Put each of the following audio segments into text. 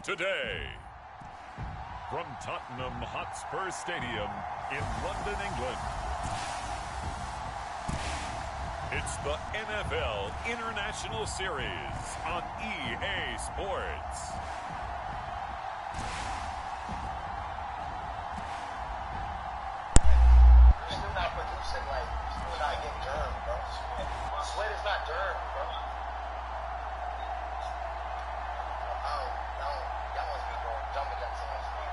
Today, from Tottenham Hotspur Stadium in London, England, it's the NFL International Series on EA Sports. You're still not producing, like, you're still not getting germ, bro. Sweat is not germ, bro. Y'all must be doing jumping jacks on my sleep.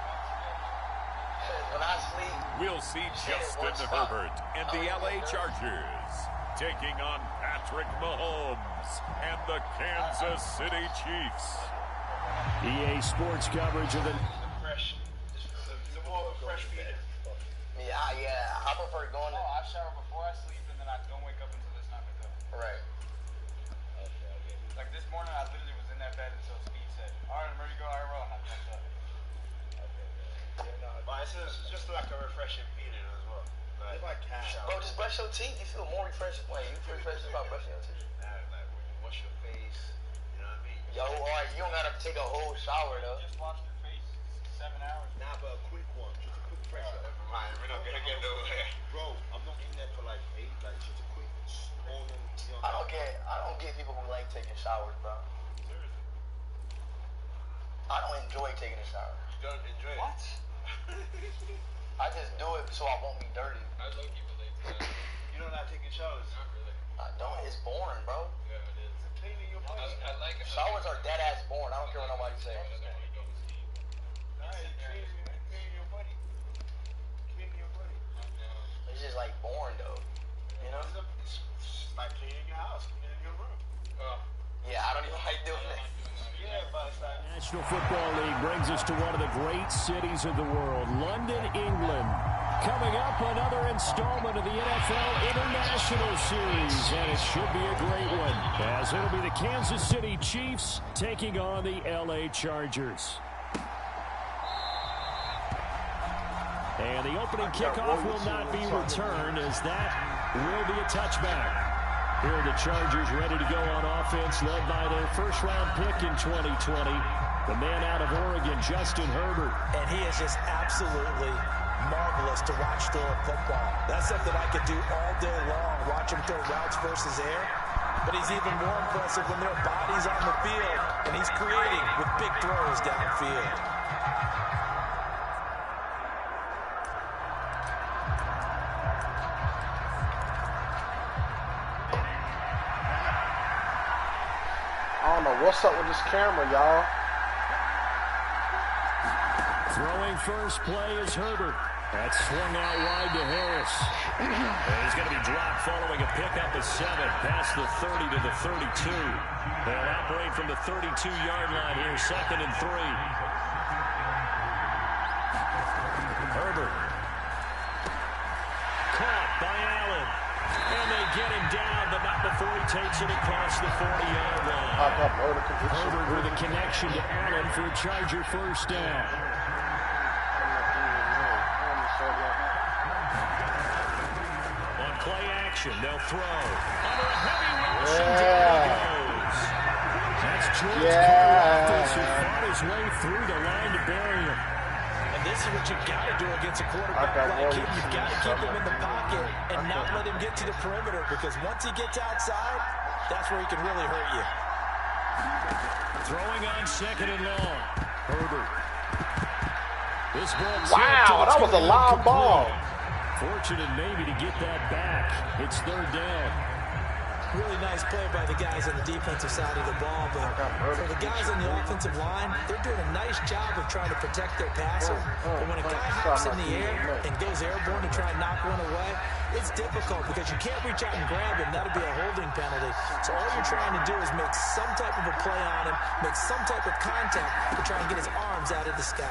When I sleep, We'll see Justin Herbert and the LA Chargers taking on Patrick Mahomes and the Kansas City Chiefs. EA Sports coverage of the fresh. The more fresh feeling. Yeah, I prefer going to. I shower before I sleep and then I don't wake up until it's time to go. Right. Okay. Like this morning, I literally was in that bed until Speed said, "All right, I'm ready to go IRL," and I jumped up. Okay. Yeah, no, but it's just like a refreshing feeling as well. Like bro, just brush your teeth. You feel more refreshed. Like, you feel refreshed about brushing your teeth. Like when you wash your face, you know what I mean? Yo, alright, you don't gotta take a whole shower though. Just washed your face 7 hours. Nah, but a quick one. Just a quick fresh one. Never mind, we're not gonna get over there. Bro, I'm not in there for like 8, like just a quick morning. I don't get people who like taking showers, bro. Seriously. I don't enjoy taking a shower. You don't enjoy it? What? I just do it so I won't be dirty. I low key relate to that. You don't like taking showers? Not really. I don't. It's boring, bro. Yeah, it is. It's cleaning your body. I like it. Showers are dead ass boring. I don't care what nobody says. It's just like boring though. You know? It's like cleaning your house, cleaning your room. Yeah, I don't even like doing it. Yeah, but it's like... National Football League brings us to one of the great cities of the world, London, England. Coming up, another installment of the NFL International Series, and it should be a great one, as it'll be the Kansas City Chiefs taking on the LA Chargers. And the opening kickoff will not be returned, as that will be a touchback. Here are the Chargers ready to go on offense, led by their first-round pick in 2020, the man out of Oregon, Justin Herbert. And he is just absolutely marvelous to watch throw football. That's something I could do all day long, watch him throw routes versus air. But he's even more impressive when there are bodies on the field, and he's creating with big throws downfield. I don't know what's up with this camera, y'all. Throwing first play is Herbert. That's swung out wide to Harris. And he's going to be dropped following a pickup of 7 past the 30 to the 32. They'll operate from the 32-yard line here, 2nd and 3. Herbert. Caught by Allen. And they get him down, but not before he takes it across the 40-yard line. Herbert with a connection to Allen for a Charger first down. On play action, they'll throw. Under a heavy rush, and down he goes. That's George Karlaftis, who fought his way through the line to bury him. And this is what you got to do against a quarterback like him. You've got to keep him in the pocket and not let him get to the perimeter, because once he gets outside, that's where he can really hurt you. Throwing on 2nd and long. Herbert. This ball wow, that was a loud ball. Fortunate maybe to get that back. It's 3rd down. Really nice play by the guys on the defensive side of the ball, but for the guys on the offensive line, they're doing a nice job of trying to protect their passer. But when a guy hops in the air and goes airborne to try and knock one away, it's difficult because you can't reach out and grab him. That'll be a holding penalty. So all you're trying to do is make some type of a play on him, make some type of contact to try and get his arms out of the sky.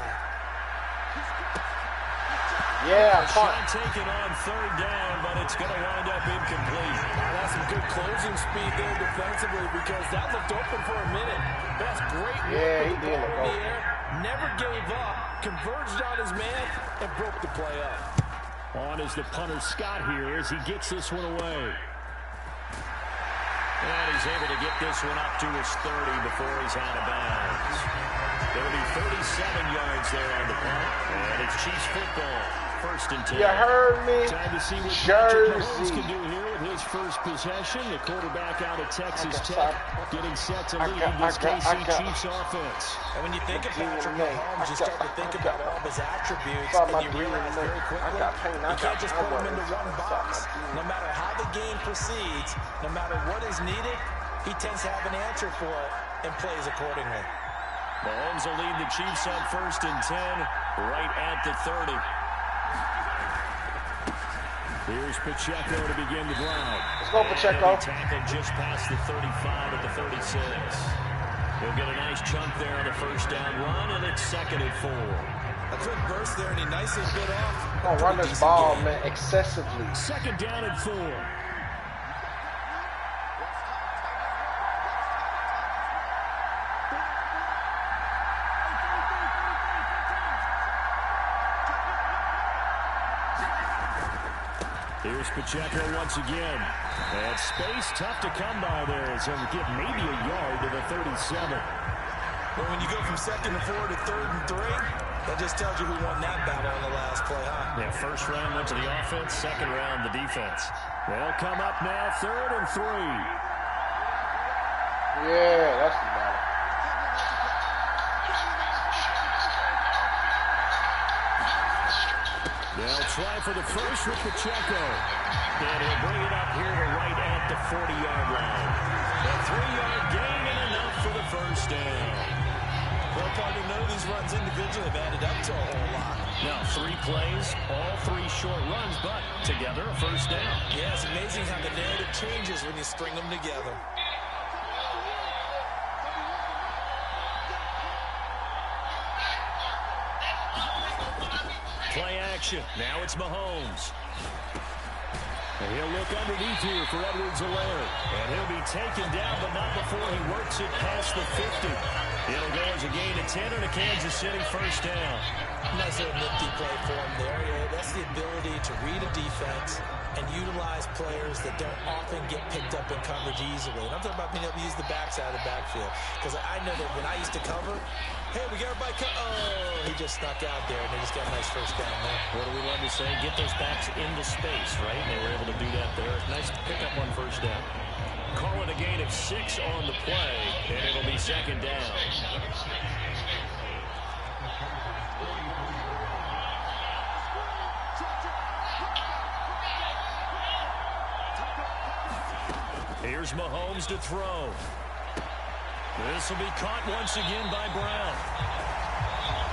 Yeah, shot taken on 3rd down, but it's going to wind up incomplete. That's some good closing speed there defensively, because that looked open for a minute. That's great work with the ball in the air. Never gave up, converged on his man, and broke the play up. On is the punter Scott here as he gets this one away. And he's able to get this one up to his 30 before he's out of bounds. It'll be 37 yards there on the punt. And it's Chiefs football. 1st and 10. You heard me? Time to see what Jersey. Mahomes can do here with his first possession. The quarterback out of Texas Tech getting set to lead this KC Chiefs offense. And when you think of Patrick Mahomes, you start to think about all of his attributes, and you realize very quickly you can't just put him into one box. No matter how the game proceeds, no matter what is needed, he tends to have an answer for it and plays accordingly. Mahomes will lead the Chiefs on 1st and 10, right at the 30. Here's Pacheco to begin the drive. Let's go, Pacheco. Tackled just past the 35 at the 36. He'll get a nice chunk there on the 1st down run, and it's 2nd and 4. A quick burst there, and he nicely bit off. Don't run this ball, man, excessively. 2nd down and 4. Here's Pacheco once again. And space tough to come by there as he'll get maybe a yard to the 37. Well, when you go from 2nd and 4 to 3rd and 3, that just tells you who won that battle on the last play, huh? Yeah, 1st round went to the offense, 2nd round the defense. They'll come up now 3rd and 3. Yeah, that's the battle. They'll try for the first with Pacheco. And he'll bring it up here to right at the 40-yard line. A 3-yard gain and enough for the 1st down. Well, partner, none of these runs individually have added up to a whole lot. Now, 3 plays, all 3 short runs, but together a 1st down. Yeah, it's amazing how the narrative changes when you string them together. Play action. Now it's Mahomes. And he'll look underneath here for Edwards-Helaire. And he'll be taken down, but not before he works it past the 50. It'll go as a gain of 10 and a Kansas City 1st down. Nice little nifty play for him there. Yeah, that's the ability to read a defense and utilize players that don't often get picked up in coverage easily. And I'm talking about being able to use the backside of the backfield. Because I know that when I used to cover, hey, we got everybody oh, he just snuck out there, and they just got a nice 1st down there. What do we love to say? Get those backs into space, right? And they were able to do that there. Nice pickup on 1st down. Call it a gain of 6 on the play, and it'll be 2nd down. Here's Mahomes to throw. This will be caught once again by Brown.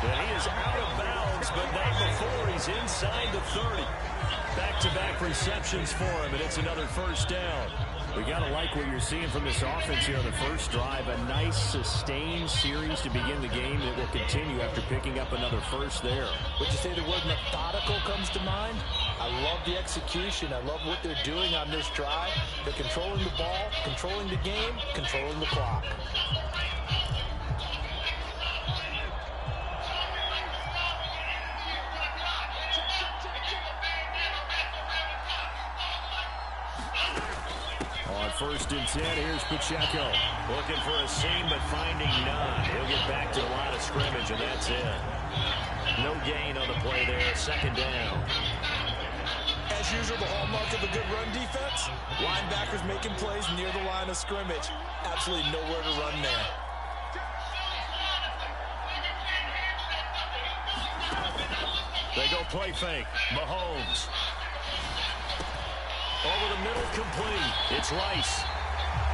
And he is out of bounds, but not before he's inside the 30. Back-to-back receptions for him, and it's another 1st down. We got to like what you're seeing from this offense here on the 1st drive. A nice, sustained series to begin the game that will continue after picking up another 1st there. Would you say the word methodical comes to mind? I love the execution. I love what they're doing on this drive. They're controlling the ball, controlling the game, controlling the clock. On 1st and 10, here's Pacheco. Looking for a seam, but finding none. He'll get back to the line of scrimmage, and that's it. No gain on the play there. 2nd down. As usual, the hallmark of a good run defense, linebackers making plays near the line of scrimmage. Absolutely nowhere to run there. They go play fake. Mahomes. Over the middle, complete. It's Rice.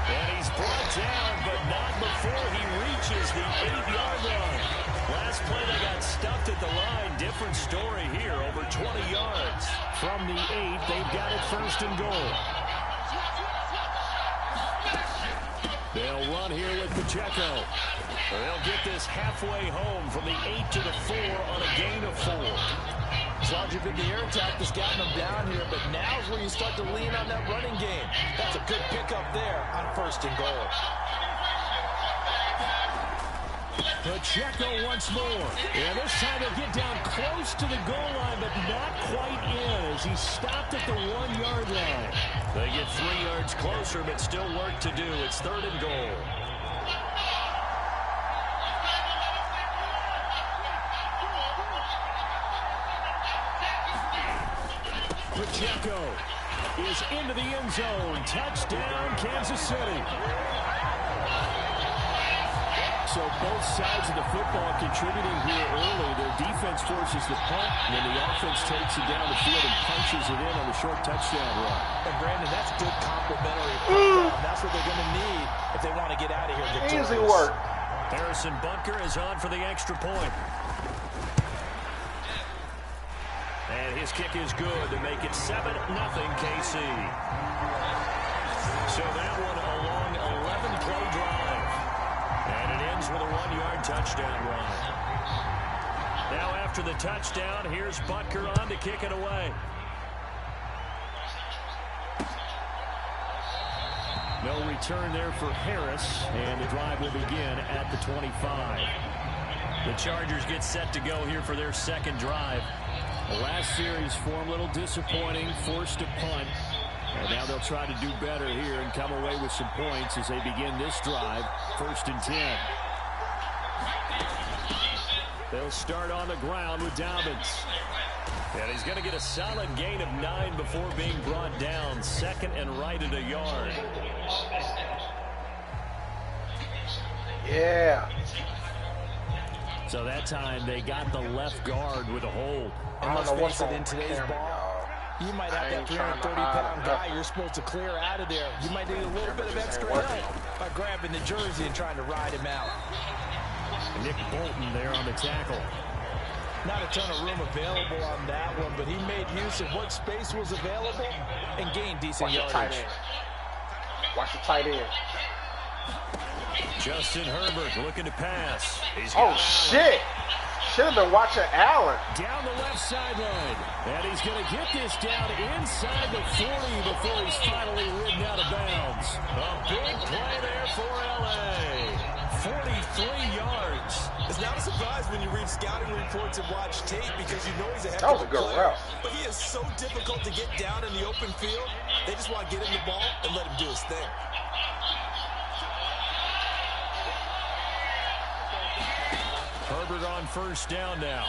And he's brought down, but not before he reaches the 8-yard line. Last play, they got stuffed at the line. Different story here, over 20 yards. From the 8, they've got it 1st and goal. They'll run here with Pacheco. They'll get this halfway home from the 8 to the 4 on a gain of 4. Sergeant in the air attack has gotten them down here, but now's where you start to lean on that running game. That's a good pickup there on 1st and goal. Pacheco once more. And this time he'll get down close to the goal line, but not quite in as he stopped at the 1-yard line. They get 3 yards closer, but still work to do. It's 3rd and goal. Pacheco is into the end zone. Touchdown, Kansas City. So both sides of the football contributing here early. Their defense forces the punt, and then the offense takes it down the field and punches it in on the short touchdown run. And Brandon, that's good complementary football. That's what they're going to need if they want to get out of here victorious. Easy work. Harrison Bunker is on for the extra point. And his kick is good to make it 7-0 KC. So that one a long 11-play drive. And it ends with a 1-yard touchdown run. Now after the touchdown, here's Butker on to kick it away. No return there for Harris, and the drive will begin at the 25. The Chargers get set to go here for their second drive. The last series for them, a little disappointing, forced to punt. And now they'll try to do better here and come away with some points as they begin this drive. 1st and 10. They'll start on the ground with Dobbins. And he's going to get a solid gain of 9 before being brought down. 2nd and right at a yard. Yeah. So that time they got the left guard with a hold. And let's face it, in today's ball, you might have that 330-pound guy you're supposed to clear out of there. You might need a little bit of extra help by grabbing the jersey and trying to ride him out. Nick Bolton there on the tackle. Not a ton of room available on that one, but he made use of what space was available and gained decent yardage. Watch the tight end. Justin Herbert looking to pass. Oh, shit. Should have been watching Allen. Down the left sideline. And he's going to get this down inside the 40 before he's finally ridden out of bounds. A big play there for L.A. 43 yards. It's not a surprise when you read scouting reports and watch tape because you know he's a heck That of was a a good player. route. But he is so difficult to get down in the open field. They just want to get him the ball and let him do his thing. Herbert on 1st down now.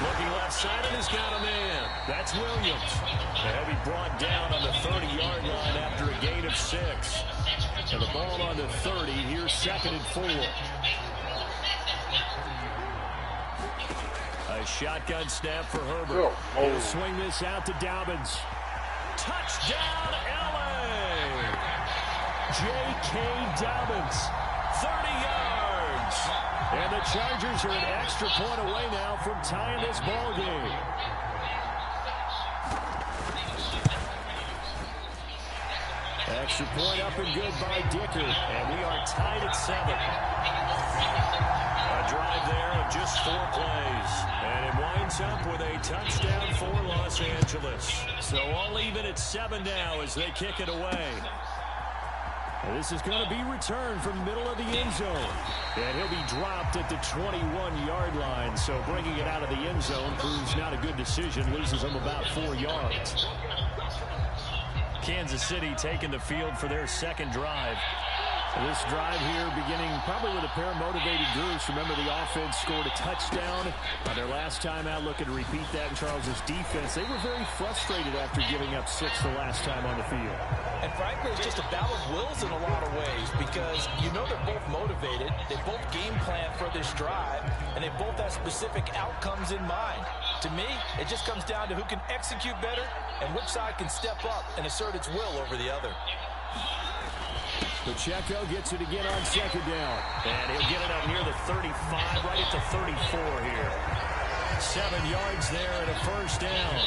Looking left side, and he's got a man. That's Williams. The heavy brought down on the 30-yard line after a gain of 6. And the ball on the 30. Here's 2nd and 4. A shotgun snap for Herbert. He'll swing this out to Dobbins. Touchdown, L.A. J.K. Dobbins. 30 yards. And the Chargers are an extra point away now from tying this ball game. Extra point up and good by Dicker. And we are tied at 7. A drive there of just 4 plays. And it winds up with a touchdown for Los Angeles. So all even at 7 now as they kick it away. This is going to be returned from the middle of the end zone. And he'll be dropped at the 21-yard line. So bringing it out of the end zone proves not a good decision. Loses him about 4 yards. Kansas City taking the field for their second drive. This drive here beginning probably with a pair of motivated groups. Remember, the offense scored a touchdown on their last time out. Looking to repeat that in Charles's defense. They were very frustrated after giving up 6 the last time on the field. And frankly, it's just a battle of wills in a lot of ways because you know they're both motivated. They both game plan for this drive, and they both have specific outcomes in mind. To me, it just comes down to who can execute better and which side can step up and assert its will over the other. Pacheco gets it again on 2nd down. And he'll get it up near the 35, right at the 34 here. 7 yards there and a 1st down.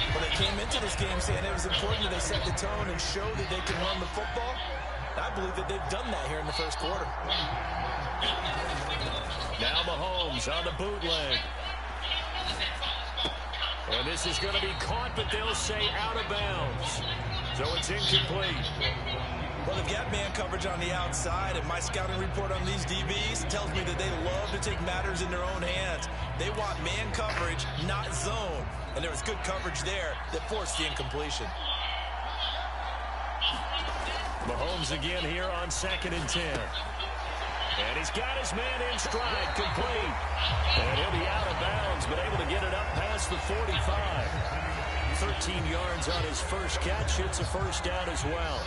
Well, they came into this game saying it was important that they set the tone and show that they can run the football. I believe that they've done that here in the first quarter. Now Mahomes on the bootleg. And this is going to be caught, but they'll say out of bounds. So it's incomplete. Well, they've got man coverage on the outside, and my scouting report on these DBs tells me that they love to take matters in their own hands. They want man coverage, not zone. And there was good coverage there that forced the incompletion. Mahomes again here on 2nd and 10. And he's got his man in stride, complete. And he'll be out of bounds, but able to get it up past the 45. 13 yards on his first catch. It's a first down as well.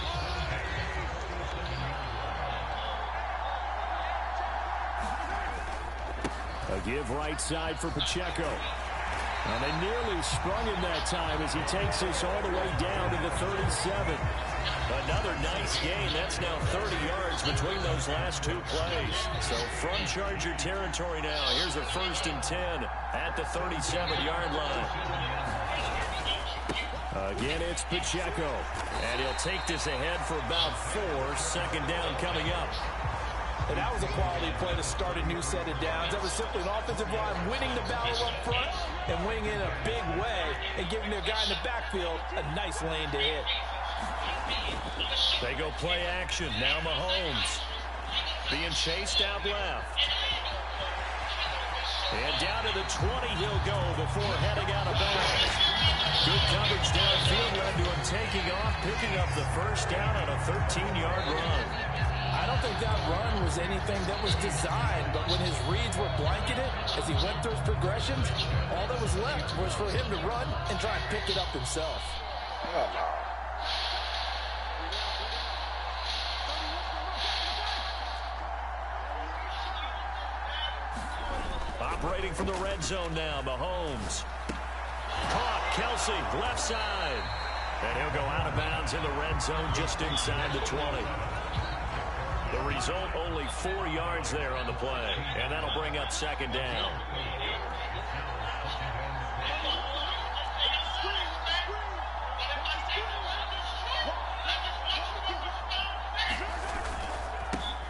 A give right side for Pacheco. And they nearly sprung him that time as he takes this all the way down to the 37. Another nice gain. That's now 30 yards between those last two plays. So from Charger territory now, here's a 1st and 10 at the 37-yard line. Again, it's Pacheco. And he'll take this ahead for about 4. Second down coming up. And that was a quality play to start a new set of downs. That was simply an offensive line winning the battle up front and winning in a big way and giving their guy in the backfield a nice lane to hit. They go play action. Now Mahomes being chased out left. And down to the 20 he'll go before heading out of bounds. Good coverage downfield led to him taking off, picking up the first down on a 13-yard run. I don't think that run was anything that was designed, but when his reads were blanketed as he went through his progressions, all that was left was for him to run and try and pick it up himself. Operating from the red zone now, Mahomes. Caught, Kelsey, left side. And he'll go out of bounds in the red zone just inside the 20. The result, only 4 yards there on the play. And that'll bring up second down.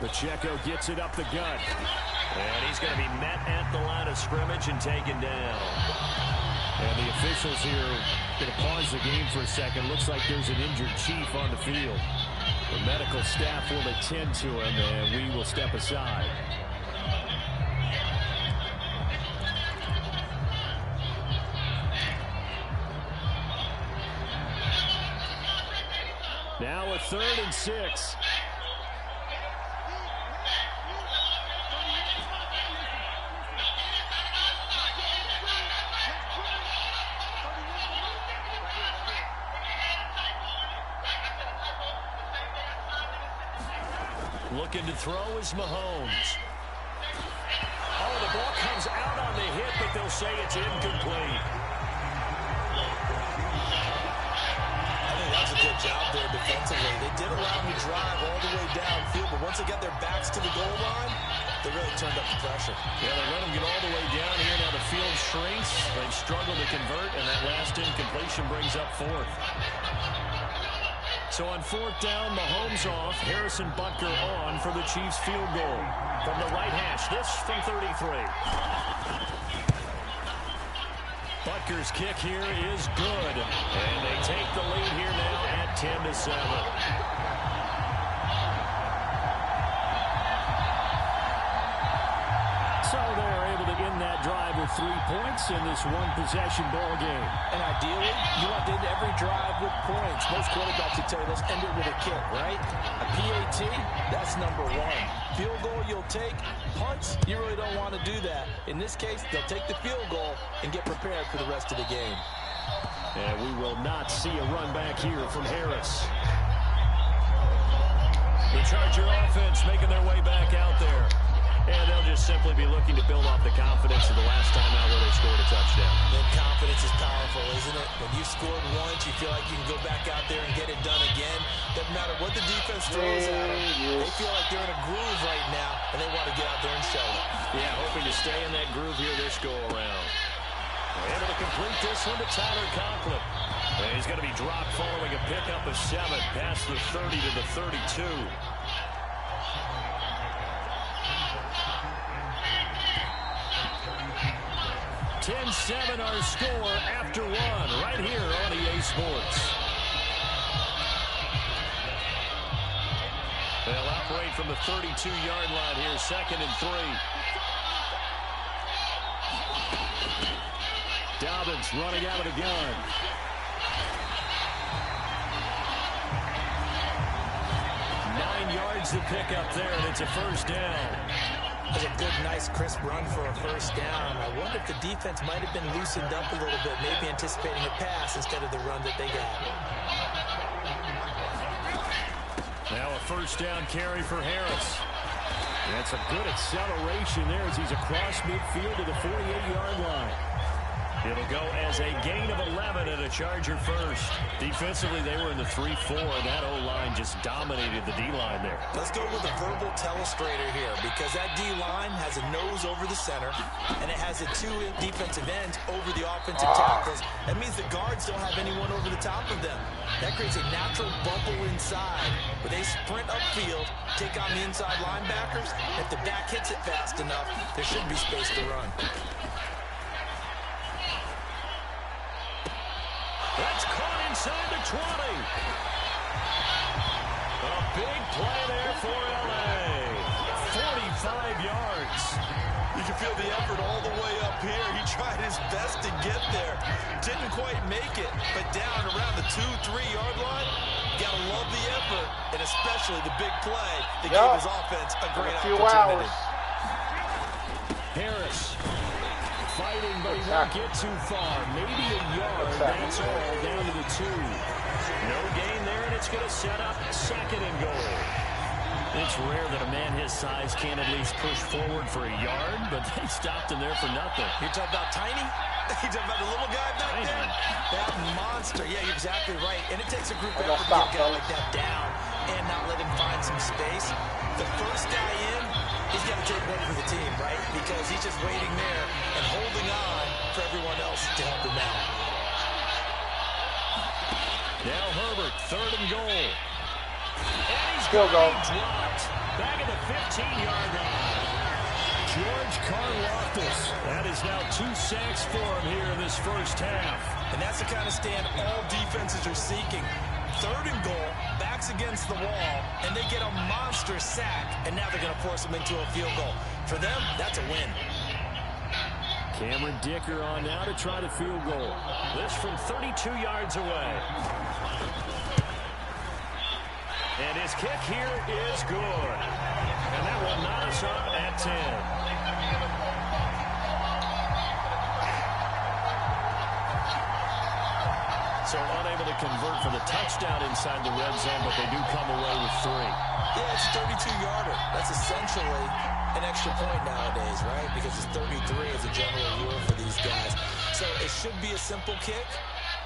Pacheco gets it up the gut. And he's going to be met at the line of scrimmage and taken down. And the officials here going to pause the game for a second. Looks like there's an injured chief on the field. The medical staff will attend to him, and we will step aside. Now a 3rd and 6. Looking to throw is Mahomes. Oh, the ball comes out on the hit, but they'll say it's incomplete. I think that's a good job there defensively. They did allow him to drive all the way downfield, but once they got their backs to the goal line, they really turned up the pressure. Yeah, they let him get all the way down here. Now the field shrinks. They've struggled to convert, and that last incompletion brings up 4th. So on 4th down, Mahomes off, Harrison Butker on for the Chiefs field goal. From the right hash, this from 33. Butker's kick here is good. And they take the lead here now at 10-7. So they're able to end that drive with 3 points in this one-possession ball game. And ideally, you want to end every drive with points. Most quarterbacks would tell you, let's end it with a kick, right? A PAT, that's number 1. Field goal you'll take. Punts, you really don't want to do that. In this case, they'll take the field goal and get prepared for the rest of the game. And we will not see a run back here from Harris. The Charger offense making their way back out there. And they'll just simply be looking to build off the confidence of the last time out where they scored a touchdown. That confidence is powerful, isn't it? When you scored once, you feel like you can go back out there and get it done again. Doesn't matter what the defense throws at them. They feel like they're in a groove right now, and they want to get out there and show it. Yeah, hoping to stay in that groove here this go-around. Able to complete this one to Tyler Conklin. And he's going to be dropped following a pickup of 7 past the 30 to the 32. 10-7 our score after 1 right here on EA Sports. They'll operate from the 32-yard line here, 2nd and 3. Dobbins running out of the gun. Nine yards to pick up there, and it's a first down. That's a good, nice, crisp run for a first down. I wonder if the defense might have been loosened up a little bit, maybe anticipating a pass instead of the run that they got. Now a first down carry for Harris. That's a good acceleration there as he's across midfield to the 48-yard line. It'll go as a gain of 11 and a Charger first. Defensively, they were in the 3-4. That O-line just dominated the D-line there. Let's go with a verbal telestrator here because that D-line has a nose over the center and it has the two defensive ends over the offensive tackles. That means the guards don't have anyone over the top of them. That creates a natural bubble inside where they sprint upfield, take on the inside linebackers. If the back hits it fast enough, there should be space to run. That's caught inside the 20. A big play there for L.A. 45 yards. You can feel the effort all the way up here. He tried his best to get there. Didn't quite make it, but down around the 2-3-yard line, you got to love the effort, and especially the big play that gave his offense a great opportunity. Harris. Fighting, but he won't get too far. Maybe a yard. That's all down to the 2. No gain there, and it's going to set up 2nd and goal. It's rare that a man his size can't at least push forward for a yard, but they stopped him there for nothing. You're talking about Tiny? You're talking about the little guy back there? That monster. Yeah, you're exactly right. And it takes a group effort to get a guy like that down and not let him find some space. The first guy in, he's got to take one for the team, right? Because he's just waiting there and holding on for everyone else to help him out. Now Herbert, 3rd and goal. And he's dropped back at the 15-yard line. George Karlaftis. That is now 2 sacks for him here in this first half. And that's the kind of stand all defenses are seeking. 3rd and goal, backs against the wall, and they get a monster sack, and now they're going to force them into a field goal. For them, that's a win. Cameron Dicker on now to try the field goal. This from 32 yards away. And his kick here is good. And that will knot us up at 10. So unable to convert for the touchdown inside the red zone, but they do come away with 3. Yeah, it's a 32-yarder. That's essentially an extra point nowadays, right? Because it's 33 as a general rule for these guys. So it should be a simple kick.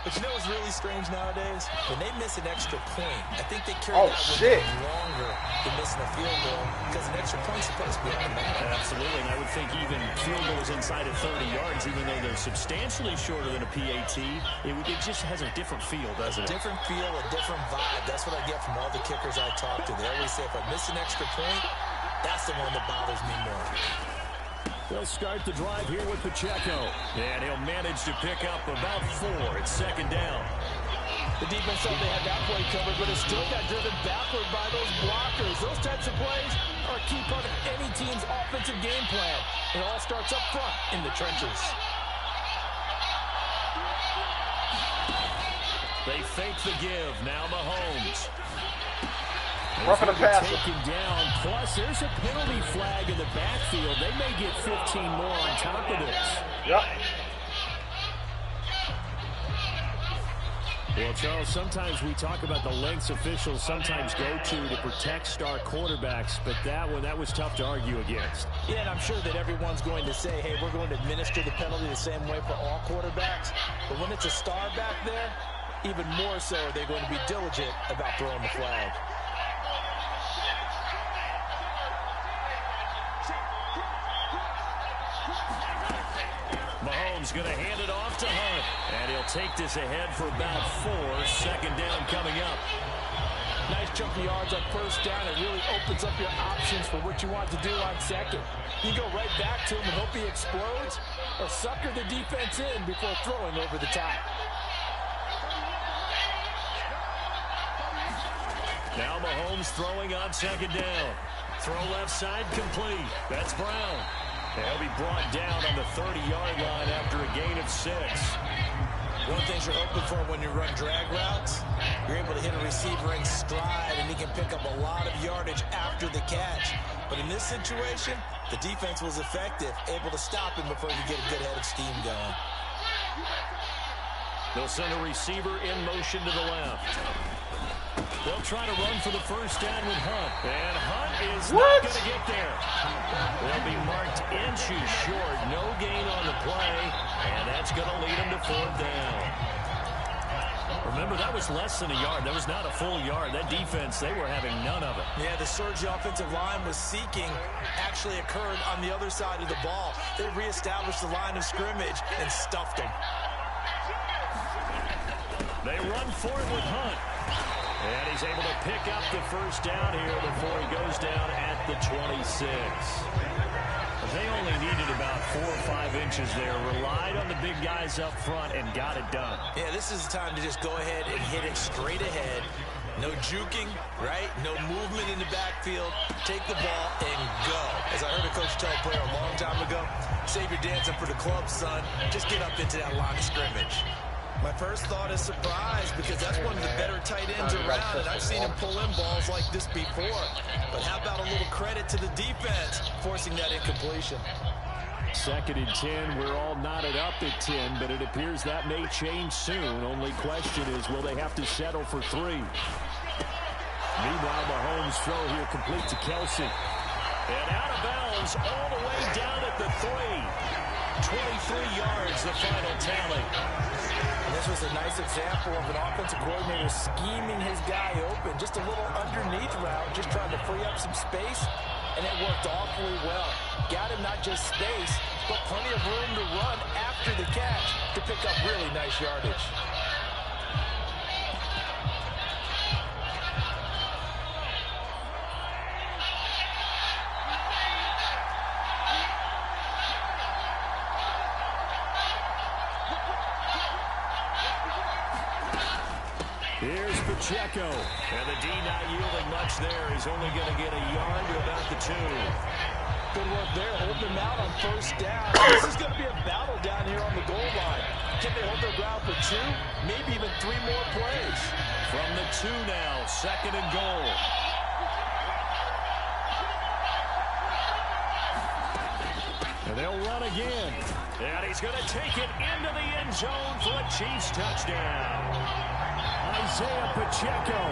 But you know what's really strange nowadays? When they miss an extra point, I think they carry that with them longer than missing a field goal because an extra point's supposed to be automatic. Absolutely, and I would think even field goals inside of 30 yards, even though they're substantially shorter than a PAT, it just has a different feel, doesn't it? A different feel, a different vibe. That's what I get from all the kickers I talk to. They always say if I miss an extra point, that's the one that bothers me more. They'll start the drive here with Pacheco. And he'll manage to pick up about 4. It's 2nd down. The defense thought they had that play covered, but it still got driven backward by those blockers. Those types of plays are a key part of any team's offensive game plan. It all starts up front in the trenches. They fake the give. Now Mahomes. Roughing the passer. Taken down. Plus, there's a penalty flag in the backfield. They may get 15 more on top of this. Yep. Well, Charles, sometimes we talk about the lengths officials sometimes go to protect star quarterbacks, but that was tough to argue against. Yeah, and I'm sure that everyone's going to say, hey, we're going to administer the penalty the same way for all quarterbacks. But when it's a star back there, even more so are they going to be diligent about throwing the flag. Mahomes going to hand it off to Hunt. And he'll take this ahead for about 4. 2nd down coming up. Nice chunk of yards on first down. It really opens up your options for what you want to do on second. You go right back to him and hope he explodes, or sucker the defense in before throwing over the top. Now Mahomes throwing on 2nd down. Throw left side complete. That's Brown. They'll be brought down on the 30-yard line after a gain of 6. One of the things you're hoping for when you run drag routes, you're able to hit a receiver in stride, and he can pick up a lot of yardage after the catch. But in this situation, the defense was effective, able to stop him before he could get a good head of steam going. They'll send a receiver in motion to the left. They'll try to run for the first down with Hunt. And Hunt is not going to get there. They'll be marked inches short. No gain on the play. And that's going to lead them to 4th down. Remember, that was less than a yard. That was not a full yard. That defense, they were having none of it. Yeah, the surge the offensive line was seeking actually occurred on the other side of the ball. They reestablished the line of scrimmage and stuffed them. They run forward with Hunt. And he's able to pick up the first down here before he goes down at the 26. They only needed about 4 or 5 inches there. Relied on the big guys up front and got it done. Yeah, this is the time to just go ahead and hit it straight ahead. No juking, right? No movement in the backfield. Take the ball and go. As I heard a coach tell a player a long time ago, save your dancing for the club, son. Just get up into that line of scrimmage. My first thought is surprise, because that's one of the better tight ends around, and I've seen him pull in balls like this before. But how about a little credit to the defense forcing that incompletion? 2nd and 10. We're all knotted up at 10, but it appears that may change soon. Only question is, will they have to settle for 3? Meanwhile, Mahomes' throw here complete to Kelsey. And out of bounds all the way down at the 3. 23 yards, the final tally. And this was a nice example of an offensive coordinator scheming his guy open. Just a little underneath route, just trying to free up some space, and it worked awfully well. Got him not just space, but plenty of room to run after the catch to pick up really nice yardage. Here's Pacheco. And the D not yielding much there. He's only going to get a yard to about the 2. Good work there, holding them out on first down. This is going to be a battle down here on the goal line. Can they hold their ground for 2? Maybe even 3 more plays. From the 2 now, 2nd and goal. And they'll run again. And he's going to take it into the end zone for a Chiefs touchdown. Isaiah Pacheco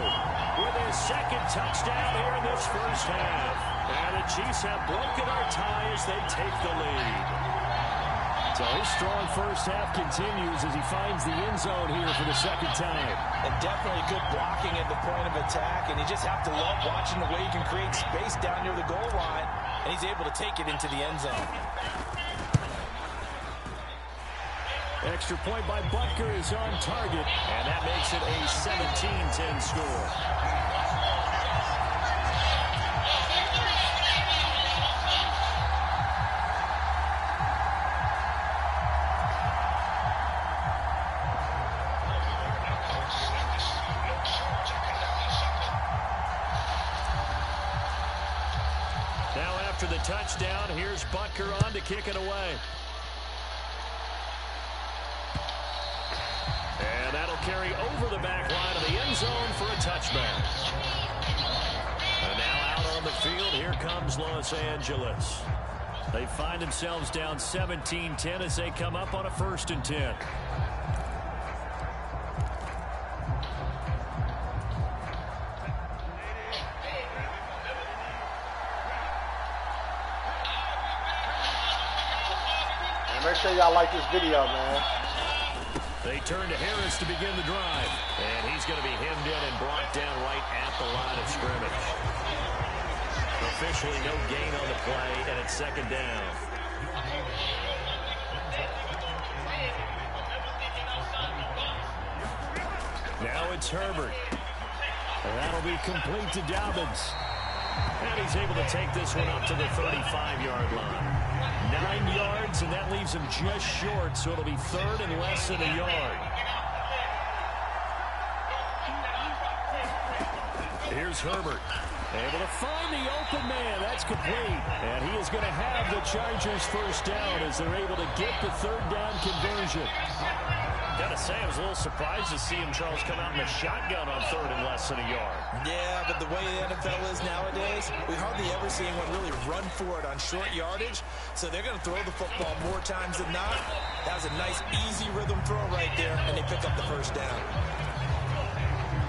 with his 2nd touchdown here in this first half. And the Chiefs have broken our tie as they take the lead. So his strong first half continues as he finds the end zone here for the 2nd time. And definitely good blocking at the point of attack, and you just have to love watching the way he can create space down near the goal line, and he's able to take it into the end zone. Extra point by Butker is on target, and that makes it a 17-10 score. Now after the touchdown, here's Butker on to kick it away. And that'll carry over the back line of the end zone for a touchback. And now out on the field, here comes Los Angeles. They find themselves down 17-10 as they come up on a 1st and 10. And make sure y'all like this video, man. They turn to Harris to begin the drive. And he's going to be hemmed in and brought down right at the line of scrimmage. Officially no gain on the play, and it's 2nd down. Now it's Herbert. And that'll be complete to Dobbins. And he's able to take this one up to the 35-yard line. 9 yards, and that leaves him just short, so it'll be 3rd and less than a yard. Here's Herbert. Able to find the open man. That's complete. And he is going to have the Chargers first down as they're able to get the 3rd down conversion. Gotta say, I was a little surprised to see him, Charles, come out in the shotgun on 3rd and less than a yard. Yeah, but the way the NFL is nowadays, we hardly ever see anyone really run for it on short yardage. So they're going to throw the football more times than not. That was a nice, easy rhythm throw right there, and they pick up the first down.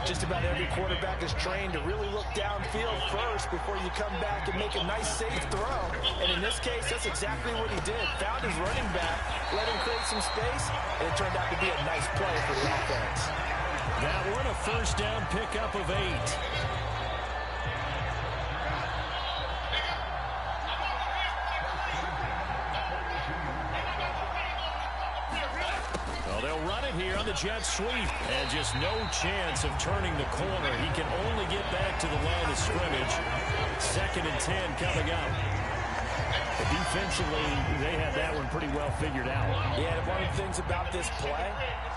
Just about every quarterback is trained to really look downfield first before you come back and make a nice, safe throw. And in this case, that's exactly what he did. Found his running back, let him create some space, and it turned out to be a nice play for the offense. That one, a first down pickup of 8. They'll run it here on the jet sweep. And just no chance of turning the corner. He can only get back to the line of scrimmage. 2nd and 10 coming up. Defensively, they have that one pretty well figured out. Yeah, and one of the things about this play,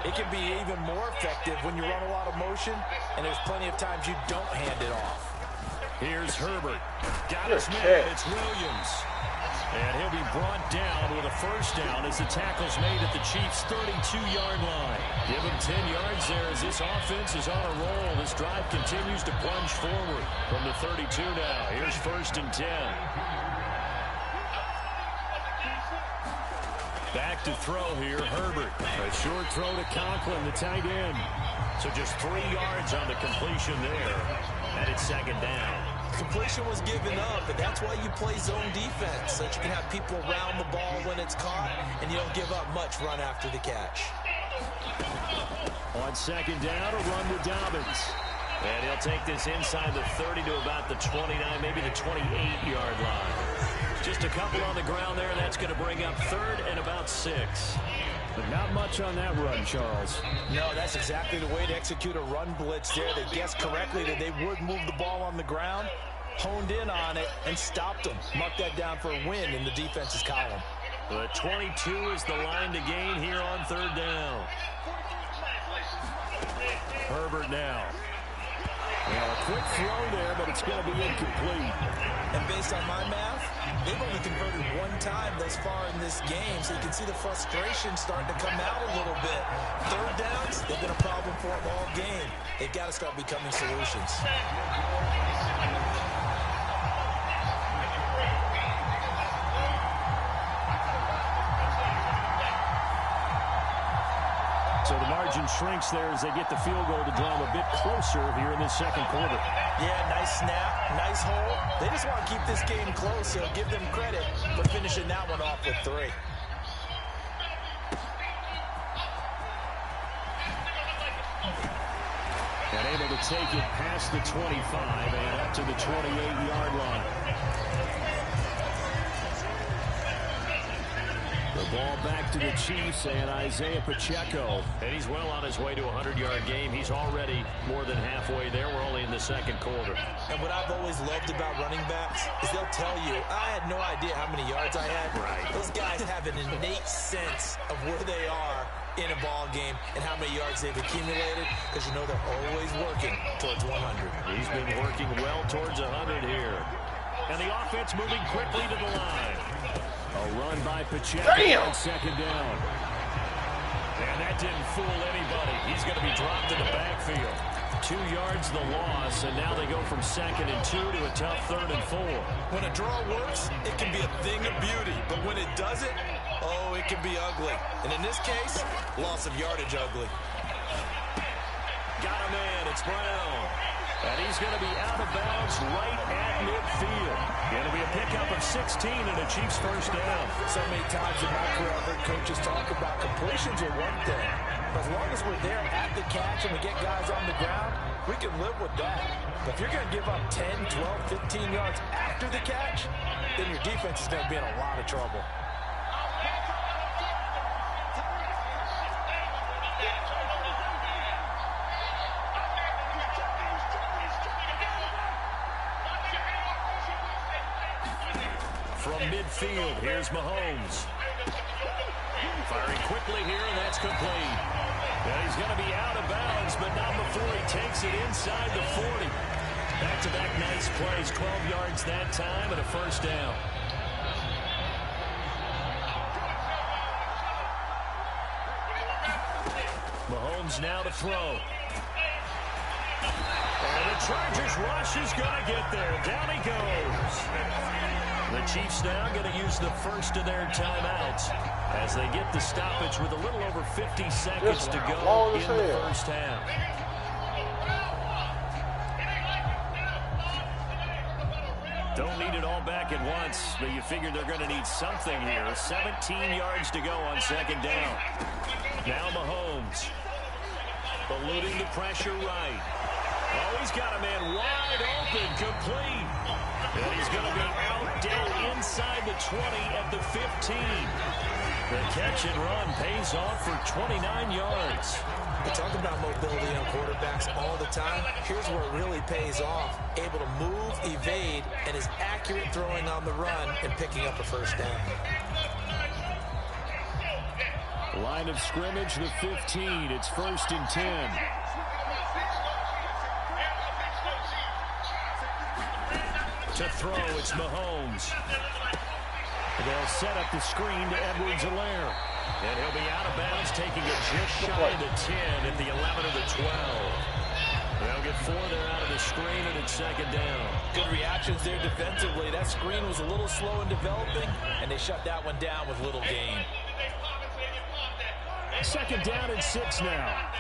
it can be even more effective when you run a lot of motion, and there's plenty of times you don't hand it off. Here's Herbert. Got his man. It's Williams. And he'll be brought down with a first down as the tackle's made at the Chiefs' 32-yard line. Give him 10 yards there as this offense is on a roll. This drive continues to plunge forward from the 32 now. Here's 1st and 10. Back to throw here, Herbert. A short throw to Conklin, the tight end. So just 3 yards on the completion there. And it's 2nd down. Completion was given up, but that's why you play zone defense, so that you can have people around the ball when it's caught, and you don't give up much run after the catch. On 2nd down, a run with Dobbins. And he'll take this inside the 30 to about the 29, maybe the 28-yard line. Just a couple on the ground there, and that's going to bring up 3rd and about 6. But not much on that run, Charles. No, that's exactly the way to execute a run blitz there. They guessed correctly that they would move the ball on the ground, honed in on it, and stopped them. Mark that down for a win in the defense's column. The 22 is the line to gain here on 3rd down. Herbert now. Well, a quick throw there, but it's going to be incomplete. And based on my math, they've only converted 1 time thus far in this game, so you can see the frustration starting to come out a little bit. 3rd downs, they've been a problem for them all game. They've got to start becoming solutions. So the margin shrinks there as they get the field goal to draw them a bit closer here in this 2nd quarter. Yeah, nice snap, nice hole. They just want to keep this game close, so give them credit for finishing that one off with 3. And able to take it past the 25 and up to the 28-yard line. The ball back to the Chiefs and Isaiah Pacheco. And he's well on his way to a 100-yard game. He's already more than halfway there. We're only in the 2nd quarter. And what I've always loved about running backs is they'll tell you, I had no idea how many yards I had. Right. Those guys have an innate sense of where they are in a ball game and how many yards they've accumulated, because you know they're always working towards 100. He's been working well towards 100 here. And the offense moving quickly to the line. A run by Pacheco on 2nd down. And that didn't fool anybody. He's going to be dropped in the backfield. 2 yards the loss, and now they go from 2nd and 2 to a tough 3rd and 4. When a draw works, it can be a thing of beauty. But when it doesn't, oh, it can be ugly. And in this case, loss of yardage ugly. Got a man. It's Brown. And he's going to be out of bounds right at midfield. Going to be a pickup of 16 and a Chiefs first down. So many times in my career, I've heard coaches talk about completions are one thing. But as long as we're there at the catch and we get guys on the ground, we can live with that. But if you're going to give up 10, 12, 15 yards after the catch, then your defense is going to be in a lot of trouble. From midfield, here's Mahomes. Firing quickly here, and that's complete. And he's going to be out of bounds, but not before he takes it inside the 40. Back-to-back nice plays, 12 yards that time, and a first down. Mahomes now to throw. And the Chargers rush is going to get there. Down he goes. The Chiefs now going to use the first of their timeouts as they get the stoppage with a little over 50 seconds to go in the first half. Don't need it all back at once, but you figure they're going to need something here. 17 yards to go on second down. Now Mahomes. Eluding the pressure right. Oh, he's got a man wide open, complete. And he's going to be out dead inside the 20 at the 15. The catch and run pays off for 29 yards. We talk about mobility on quarterbacks all the time. Here's where it really pays off. Able to move, evade, and is accurate throwing on the run and picking up a first down. Line of scrimmage, the 15. It's 1st and 10. To throw, it's Mahomes. They'll set up the screen to Edwards-Helaire. And he'll be out of bounds, taking it just shy of the 10 at the 11 of the 12. They'll get 4 there out of the screen, and it's second down. Good reactions there defensively. That screen was a little slow in developing, and they shut that one down with little gain. Second down and 6 now.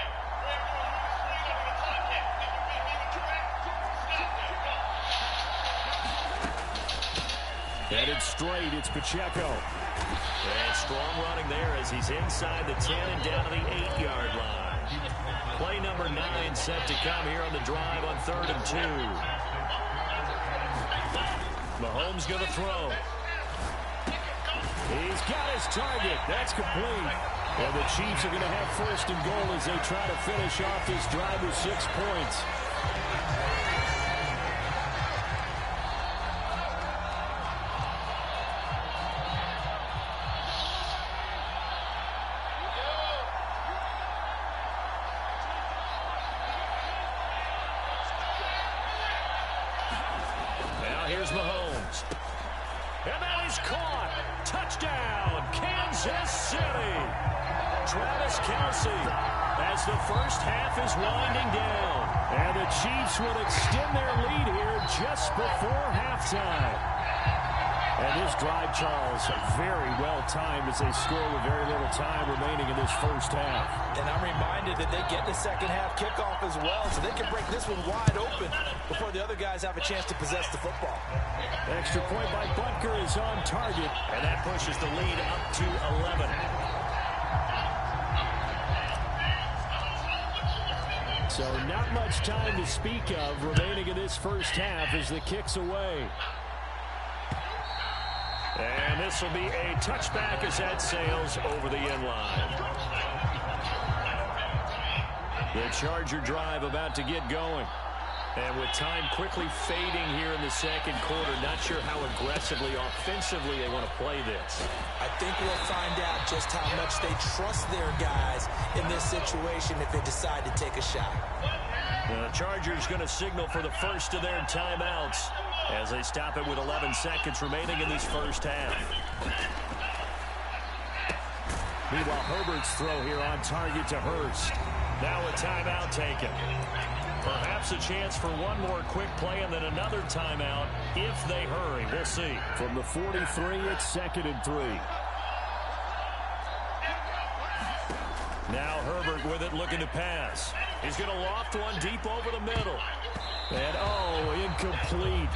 Headed straight, it's Pacheco. And strong running there as he's inside the 10 and down to the 8-yard line. Play number 9 set to come here on the drive on 3rd and 2. Mahomes going to throw. He's got his target. That's complete. And the Chiefs are going to have 1st and goal as they try to finish off this drive with 6 points. Here's Mahomes. And now he's caught. Touchdown, Kansas City. Travis Kelce as the first half is winding down. And the Chiefs will extend their lead here just before halftime. And this drive, Charles, very well timed as they score with very little time remaining in this first half. And I'm reminded that they get the second half kickoff as well, so they can break this one wide open before the other guys have a chance to possess the football. Extra point by Butker is on target, and that pushes the lead up to 11. So not much time to speak of remaining in this first half as the kick's away. And this will be a touchback as that sails over the end line. The Charger drive about to get going. And with time quickly fading here in the second quarter, not sure how aggressively, offensively they want to play this. I think we'll find out just how much they trust their guys in this situation if they decide to take a shot. The Chargers going to signal for the first of their timeouts as they stop it with 11 seconds remaining in this first half. Meanwhile, Herbert's throw here on target to Hurst. Now a timeout taken. Perhaps a chance for one more quick play and then another timeout if they hurry. We'll see. From the 43, it's 2nd and 3. Now Herbert with it, looking to pass. He's going to loft one deep over the middle. And, incomplete.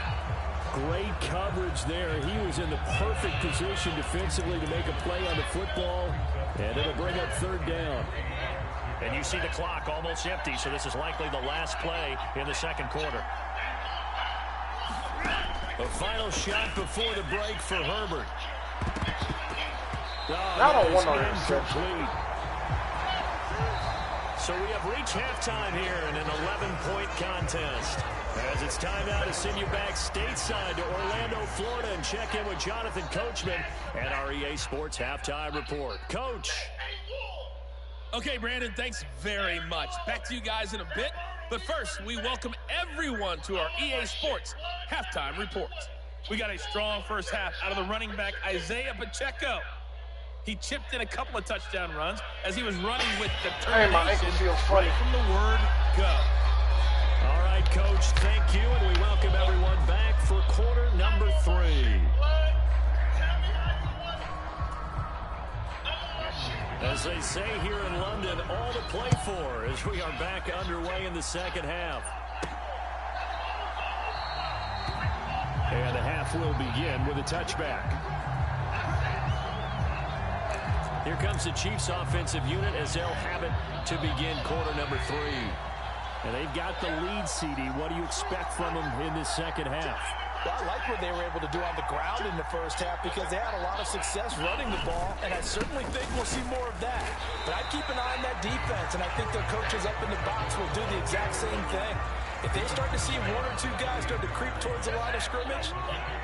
Great coverage there. He was in the perfect position defensively to make a play on the football. And it'll bring up 3rd down. And you see the clock almost empty, so this is likely the last play in the second quarter. The final shot before the break for Herbert. I don't want no interception. So we have reached halftime here in an 11-point contest. As it's time now to send you back stateside to Orlando, Florida, and check in with Jonathan Coachman at our EA Sports Halftime Report. Coach. Okay, Brandon, thanks very much. Back to you guys in a bit. But first, we welcome everyone to our EA Sports Halftime Report. We got a strong first half out of the running back, Isaiah Pacheco. He chipped in a couple of touchdown runs as he was running with Hey, my ankle determination feels funny. right from the word go. All right, Coach, thank you, and we welcome everyone back for quarter number 3. As they say here in London, all to play for as we are back underway in the second half. And the half will begin with a touchback. Here comes the Chiefs offensive unit as they'll have it to begin quarter number 3. And they've got the lead, CD. What do you expect from them in this second half? Well, I like what they were able to do on the ground in the first half because they had a lot of success running the ball, and I certainly think we'll see more of that. But I'd keep an eye on that defense, and I think their coaches up in the box will do the exact same thing. If they start to see 1 or 2 guys start to creep towards the line of scrimmage,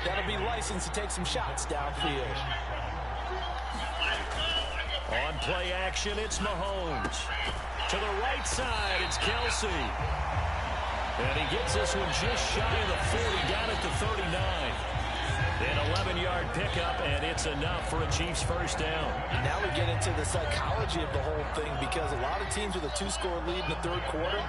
that'll be license to take some shots downfield. On play action, it's Mahomes. To the right side, it's Kelsey. And he gets this one just shy of the 40, down at the 39. An 11-yard pickup, and it's enough for a Chiefs first down. Now we get into the psychology of the whole thing because a lot of teams with a 2-score lead in the third quarter,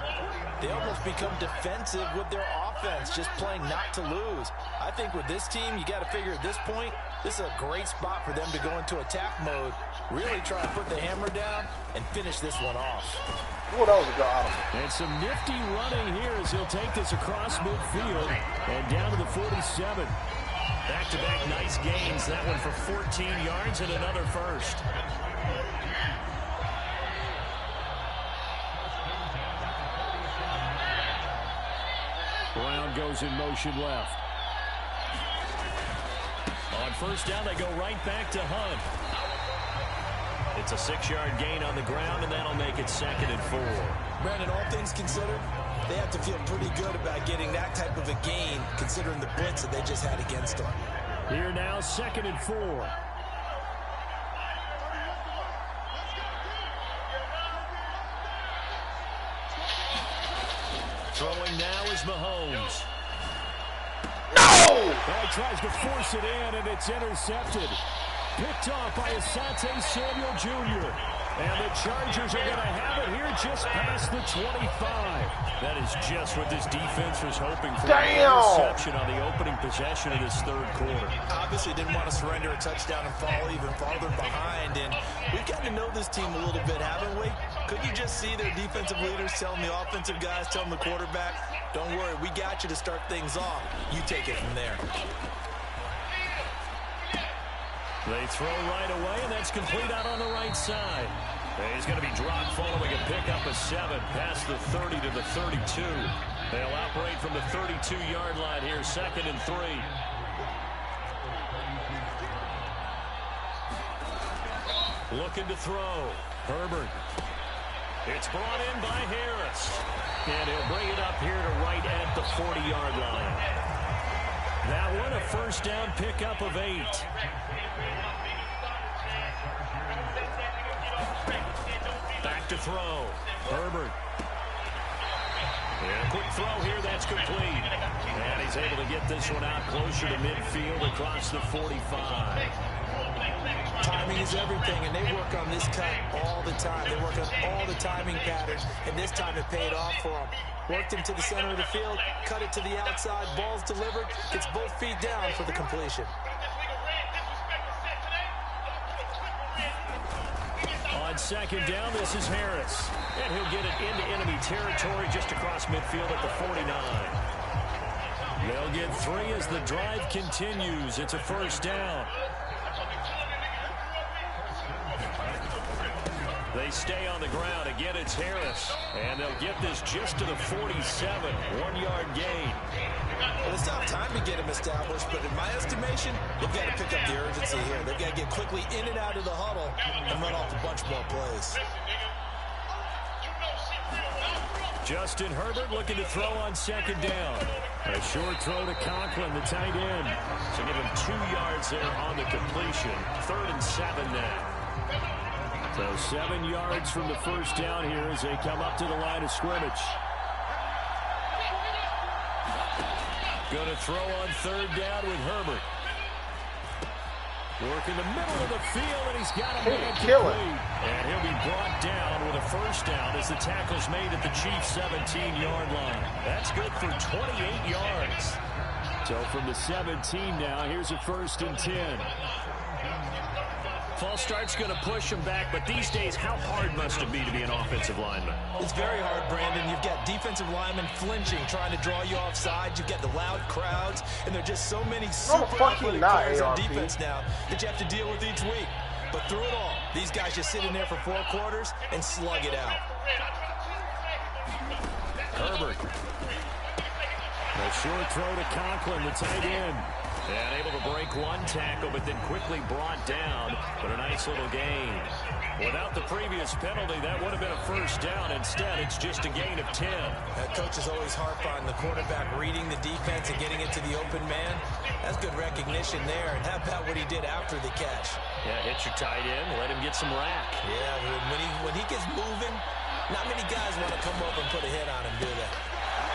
they almost become defensive with their offense, just playing not to lose. I think with this team, you got to figure at this point, this is a great spot for them to go into attack mode, really try to put the hammer down and finish this one off. Oh, that was a good audible. And some nifty running here as he'll take this across midfield and down to the 47. Back-to-back nice gains. That one for 14 yards and another first. Brown goes in motion left. On first down, they go right back to Hunt. It's a 6-yard gain on the ground, and that'll make it 2nd and 4. Brandon, all things considered, they have to feel pretty good about getting that type of a gain, considering the blitz that they just had against them. Here now, 2nd and 4. Throwing now is Mahomes. No! Well, he tries to force it in, and it's intercepted. Picked off by Asante Samuel Jr. And the Chargers are going to have it here just past the 25. That is just what this defense was hoping for. An interception on the opening possession of this third quarter. Obviously didn't want to surrender a touchdown and fall even farther behind. And we've gotten to know this team a little bit, haven't we? Couldn't you just see their defensive leaders telling the offensive guys, telling the quarterback, don't worry, we got you to start things off. You take it from there. They throw right away, and that's complete out on the right side. He's going to be dropped following a pickup of 7 past the 30 to the 32. They'll operate from the 32-yard line here, 2nd and 3. Looking to throw. Herbert. It's brought in by Harris. And he'll bring it up here to right at the 40-yard line. That one, a first down pickup of 8. Back to throw. Herbert. And a quick throw here, that's complete. And he's able to get this one out closer to midfield across the 45. Timing is everything, and they work on this cut all the time. They work on all the timing patterns, and this time it paid off for them. Worked him to the center of the field, cut it to the outside, ball's delivered, gets both feet down for the completion. On second down, this is Harris. And he'll get it into enemy territory just across midfield at the 49. They'll get 3 as the drive continues. It's a first down. They stay on the ground. Again, it's Harris. And they'll get this just to the 47. 1-yard gain. Well, it's not time to get him established, but in my estimation, they've got to pick up the urgency here. They've got to get quickly in and out of the huddle and run off a bunch more plays. Justin Herbert looking to throw on second down. A short throw to Conklin, the tight end. So give him 2 yards there on the completion. 3rd and 7 now. So 7 yards from the first down here as they come up to the line of scrimmage. Going to throw on 3rd down with Herbert. Work in the middle of the field, and he's got a man kill it. And he'll be brought down with a first down as the tackle's made at the Chiefs' 17-yard line. That's good for 28 yards. So from the 17 now, here's a 1st and 10. False start's going to push him back, but these days, how hard must it be to be an offensive lineman? It's very hard, Brandon. You've got defensive linemen flinching, trying to draw you offside. You've got the loud crowds, and there are just so many super athletic players on defense now that you have to deal with each week. But through it all, these guys just sit in there for 4 quarters and slug it out. Herbert. A short throw to Conklin, the tight end. And able to break one tackle, but then quickly brought down. But a nice little gain. Without the previous penalty, that would have been a first down. Instead, it's just a gain of 10. Coaches always harp on the quarterback reading the defense and getting it to the open man. That's good recognition there. And how about what he did after the catch? Yeah, hit your tight end, let him get some rack. Yeah, when he gets moving, not many guys want to come over and put a hit on him, do they?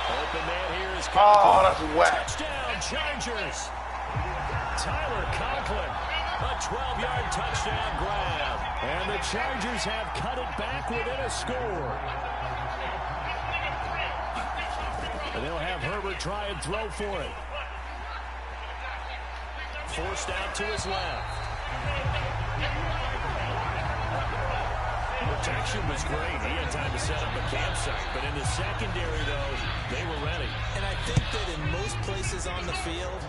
Open man here is Conklin. Oh, that's whack. Touchdown, Chargers. Tyler Conklin, a 12-yard touchdown grab. And the Chargers have cut it back within a score. And they'll have Herbert try and throw for it. Forced out to his left. Protection was great. He had time to set up a campsite. But in the secondary, though, they were ready. And I think that in most places on the field,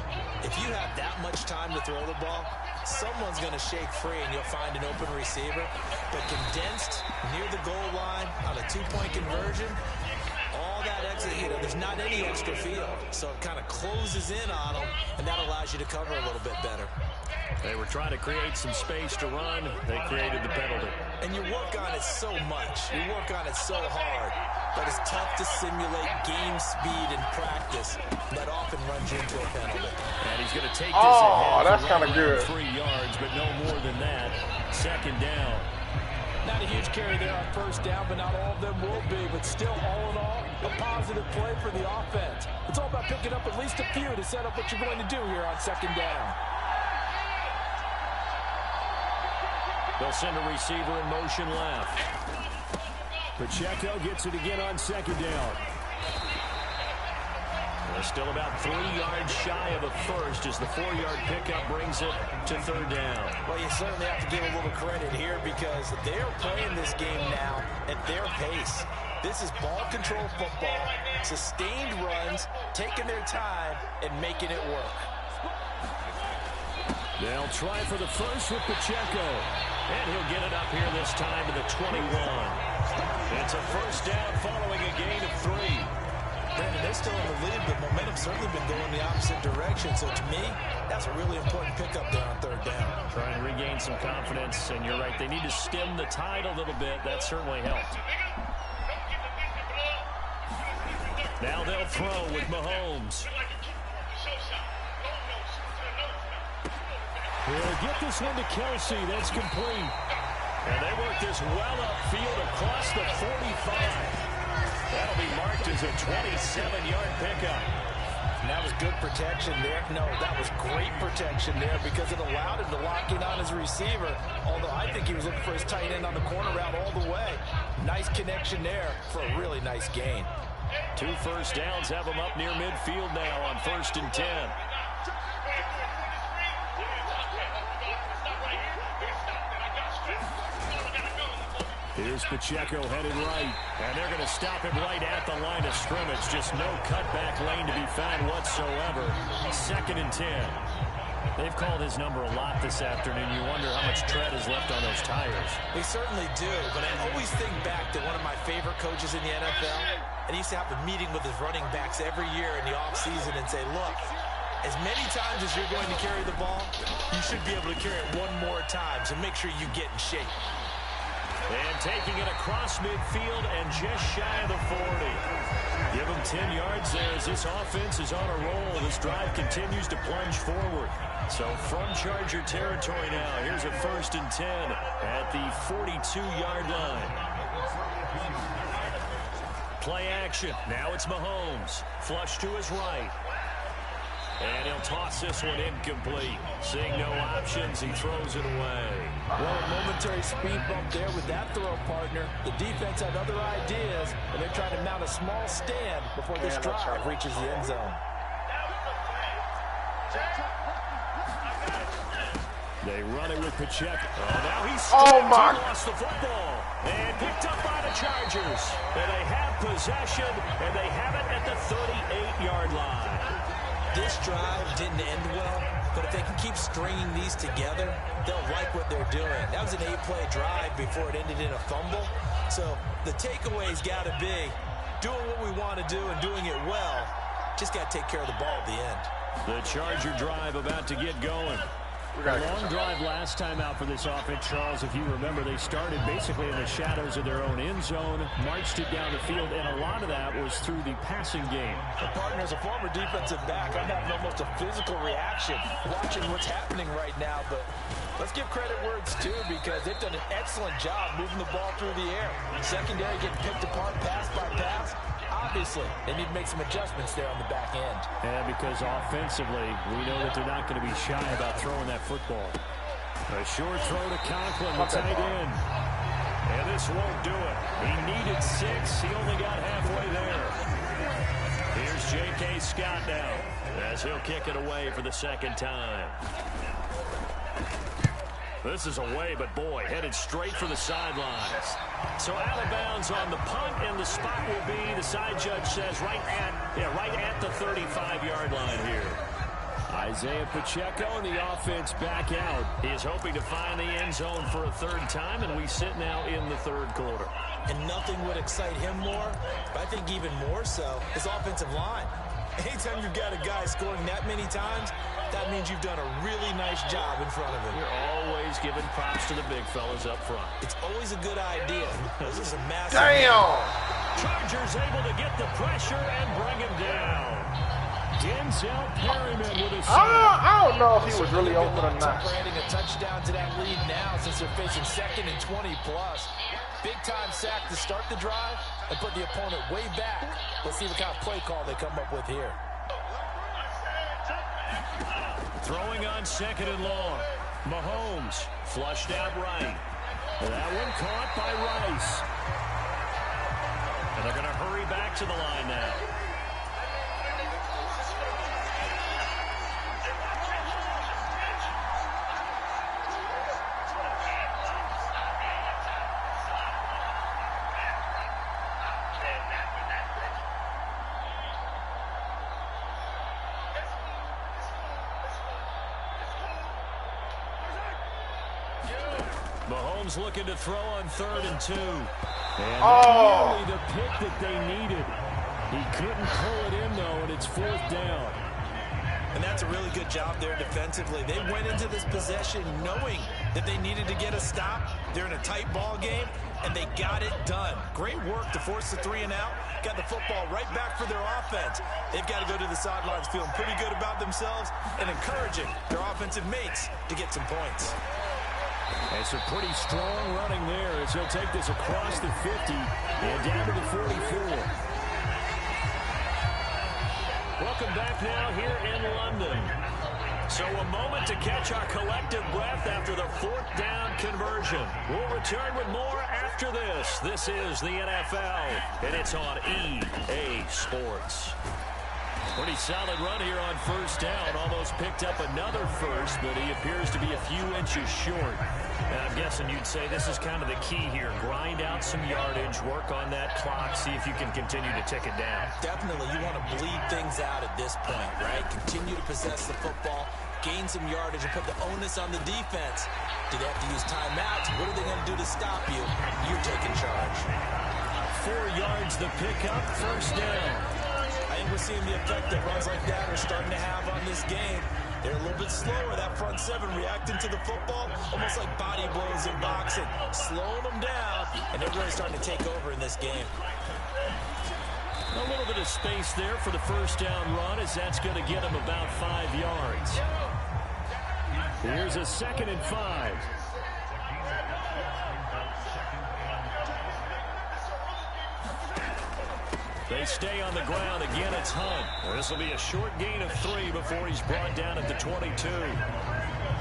if you have that much time to throw the ball, someone's going to shake free and you'll find an open receiver. But condensed near the goal line on a 2-point conversion, all that exit, there's not any extra field. So it kind of closes in on them, and that allows you to cover a little bit better. They were trying to create some space to run. They created the penalty. And you work on it so much. You work on it so hard. But it's tough to simulate game speed in practice. That often runs you into a penalty. And he's going to take this ahead. That's kind of good. 3 yards, but no more than that. 2nd down. Not a huge carry there on 1st down, but not all of them will be. But still, all in all, a positive play for the offense. It's all about picking up at least a few to set up what you're going to do here on 2nd down. They'll send a receiver in motion left. Pacheco gets it again on 2nd down. They're still about 3 yards shy of a first as the 4-yard pickup brings it to 3rd down. Well, you certainly have to give a little credit here because they're playing this game now at their pace. This is ball control football, sustained runs, taking their time, and making it work. They'll try for the first with Pacheco. And he'll get it up here this time to the 21. It's a first down following a gain of 3. Brandon, they're still in the lead, but momentum's certainly been going the opposite direction. So to me, that's a really important pickup there on 3rd down. Trying to regain some confidence, and you're right, they need to stem the tide a little bit. That certainly helped. Now they'll throw with Mahomes. He'll get this one to Kelsey. That's complete. And they work this well upfield across the 45. That'll be marked as a 27-yard pickup. And that was good protection there. No, that was great protection there because it allowed him to lock in on his receiver. Although I think he was looking for his tight end on the corner route all the way. Nice connection there for a really nice gain. 2 first downs have them up near midfield now on 1st and 10. Here's Pacheco headed right. And they're going to stop him right at the line of scrimmage. Just no cutback lane to be found whatsoever. 2nd and 10. They've called his number a lot this afternoon. You wonder how much tread is left on those tires. They certainly do, but I always think back to one of my favorite coaches in the NFL, and he used to have a meeting with his running backs every year in the offseason and say, look, as many times as you're going to carry the ball, you should be able to carry it one more time, so make sure you get in shape. And taking it across midfield and just shy of the 40. Give him 10 yards there as this offense is on a roll. This drive continues to plunge forward. So from Charger territory now, here's a 1st and 10 at the 42-yard line. Play action. Now it's Mahomes. Flush to his right. And he'll toss this one incomplete. Seeing no options, he throws it away. Well, a momentary speed bump there with that throw, partner. The defense had other ideas, and they're trying to mount a small stand before this drive reaches the end zone. They run it with Pacheco. Oh, now he's lost the football. And picked up by the Chargers. And they have possession, and they have it at the 38-yard line. This drive didn't end well, but if they can keep stringing these together, they'll like what they're doing. That was an 8-play drive before it ended in a fumble. So the takeaway's got to be doing what we want to do and doing it well. Just got to take care of the ball at the end. The Charger drive about to get going. A long drive last time out for this offense, Charles. If you remember, they started basically in the shadows of their own end zone, marched it down the field, and a lot of that was through the passing game. Partner, as a former defensive back, I'm having almost a physical reaction watching what's happening right now. But let's give credit where it's due, because they've done an excellent job moving the ball through the air. Secondary getting picked apart pass by pass. Obviously, they need to make some adjustments there on the back end. And because offensively, we know that they're not going to be shy about throwing that football. A short throw to Conklin, the tight end. And this won't do it. He needed 6. He only got halfway there. Here's J.K. Scott now, as he'll kick it away for the second time. This is away, but boy, headed straight for the sidelines. So out of bounds on the punt, and the spot will be, the side judge says, right at the 35-yard line here. Isaiah Pacheco and the offense back out. He is hoping to find the end zone for a third time, and we sit now in the third quarter. And nothing would excite him more, but I think even more so, his offensive line. Anytime you've got a guy scoring that many times, that means you've done a really nice job in front of him. You're always giving props to the big fellas up front. It's always a good idea. This is a massive... Damn! Chargers able to get the pressure and bring him down. Denzel Perryman with a sack. I don't know if he was really open or not. Adding a touchdown to that lead now since they're facing 2nd and 20+. Big-time sack to start the drive and put the opponent way back. Let's see what kind of play call they come up with here. Throwing on 2nd and long. Mahomes flushed out right. That one caught by Rice. And they're going to hurry back to the line now. Mahomes looking to throw on 3rd and 2. And really the pick that they needed. He couldn't pull it in, though, and it's 4th down. And that's a really good job there defensively. They went into this possession knowing that they needed to get a stop. They're in a tight ball game, and they got it done. Great work to force the 3 and out. Got the football right back for their offense. They've got to go to the sidelines feeling pretty good about themselves and encouraging their offensive mates to get some points. And some pretty strong running there as he'll take this across the 50 and down to the 44. Welcome back now here in London. So a moment to catch our collective breath after the 4th down conversion. We'll return with more after this. This is the NFL, and it's on EA Sports. Pretty solid run here on 1st down. Almost picked up another first, but he appears to be a few inches short. And I'm guessing you'd say this is kind of the key here. Grind out some yardage, work on that clock, see if you can continue to tick it down. Definitely, you want to bleed things out at this point, right? Continue to possess the football, gain some yardage, and put the onus on the defense. Do they have to use timeouts? What are they going to do to stop you? You're taking charge. 4 yards the pickup, 1st down. I think we're seeing the effect that runs like that are starting to have on this game. They're a little bit slower, that front 7 reacting to the football, almost like body blows in boxing, slowing them down, and they're really starting to take over in this game. A little bit of space there for the 1st down run, as that's going to get them about 5 yards. Here's a 2nd and 5. They stay on the ground. Again, it's Hunt. This will be a short gain of 3 before he's brought down at the 22.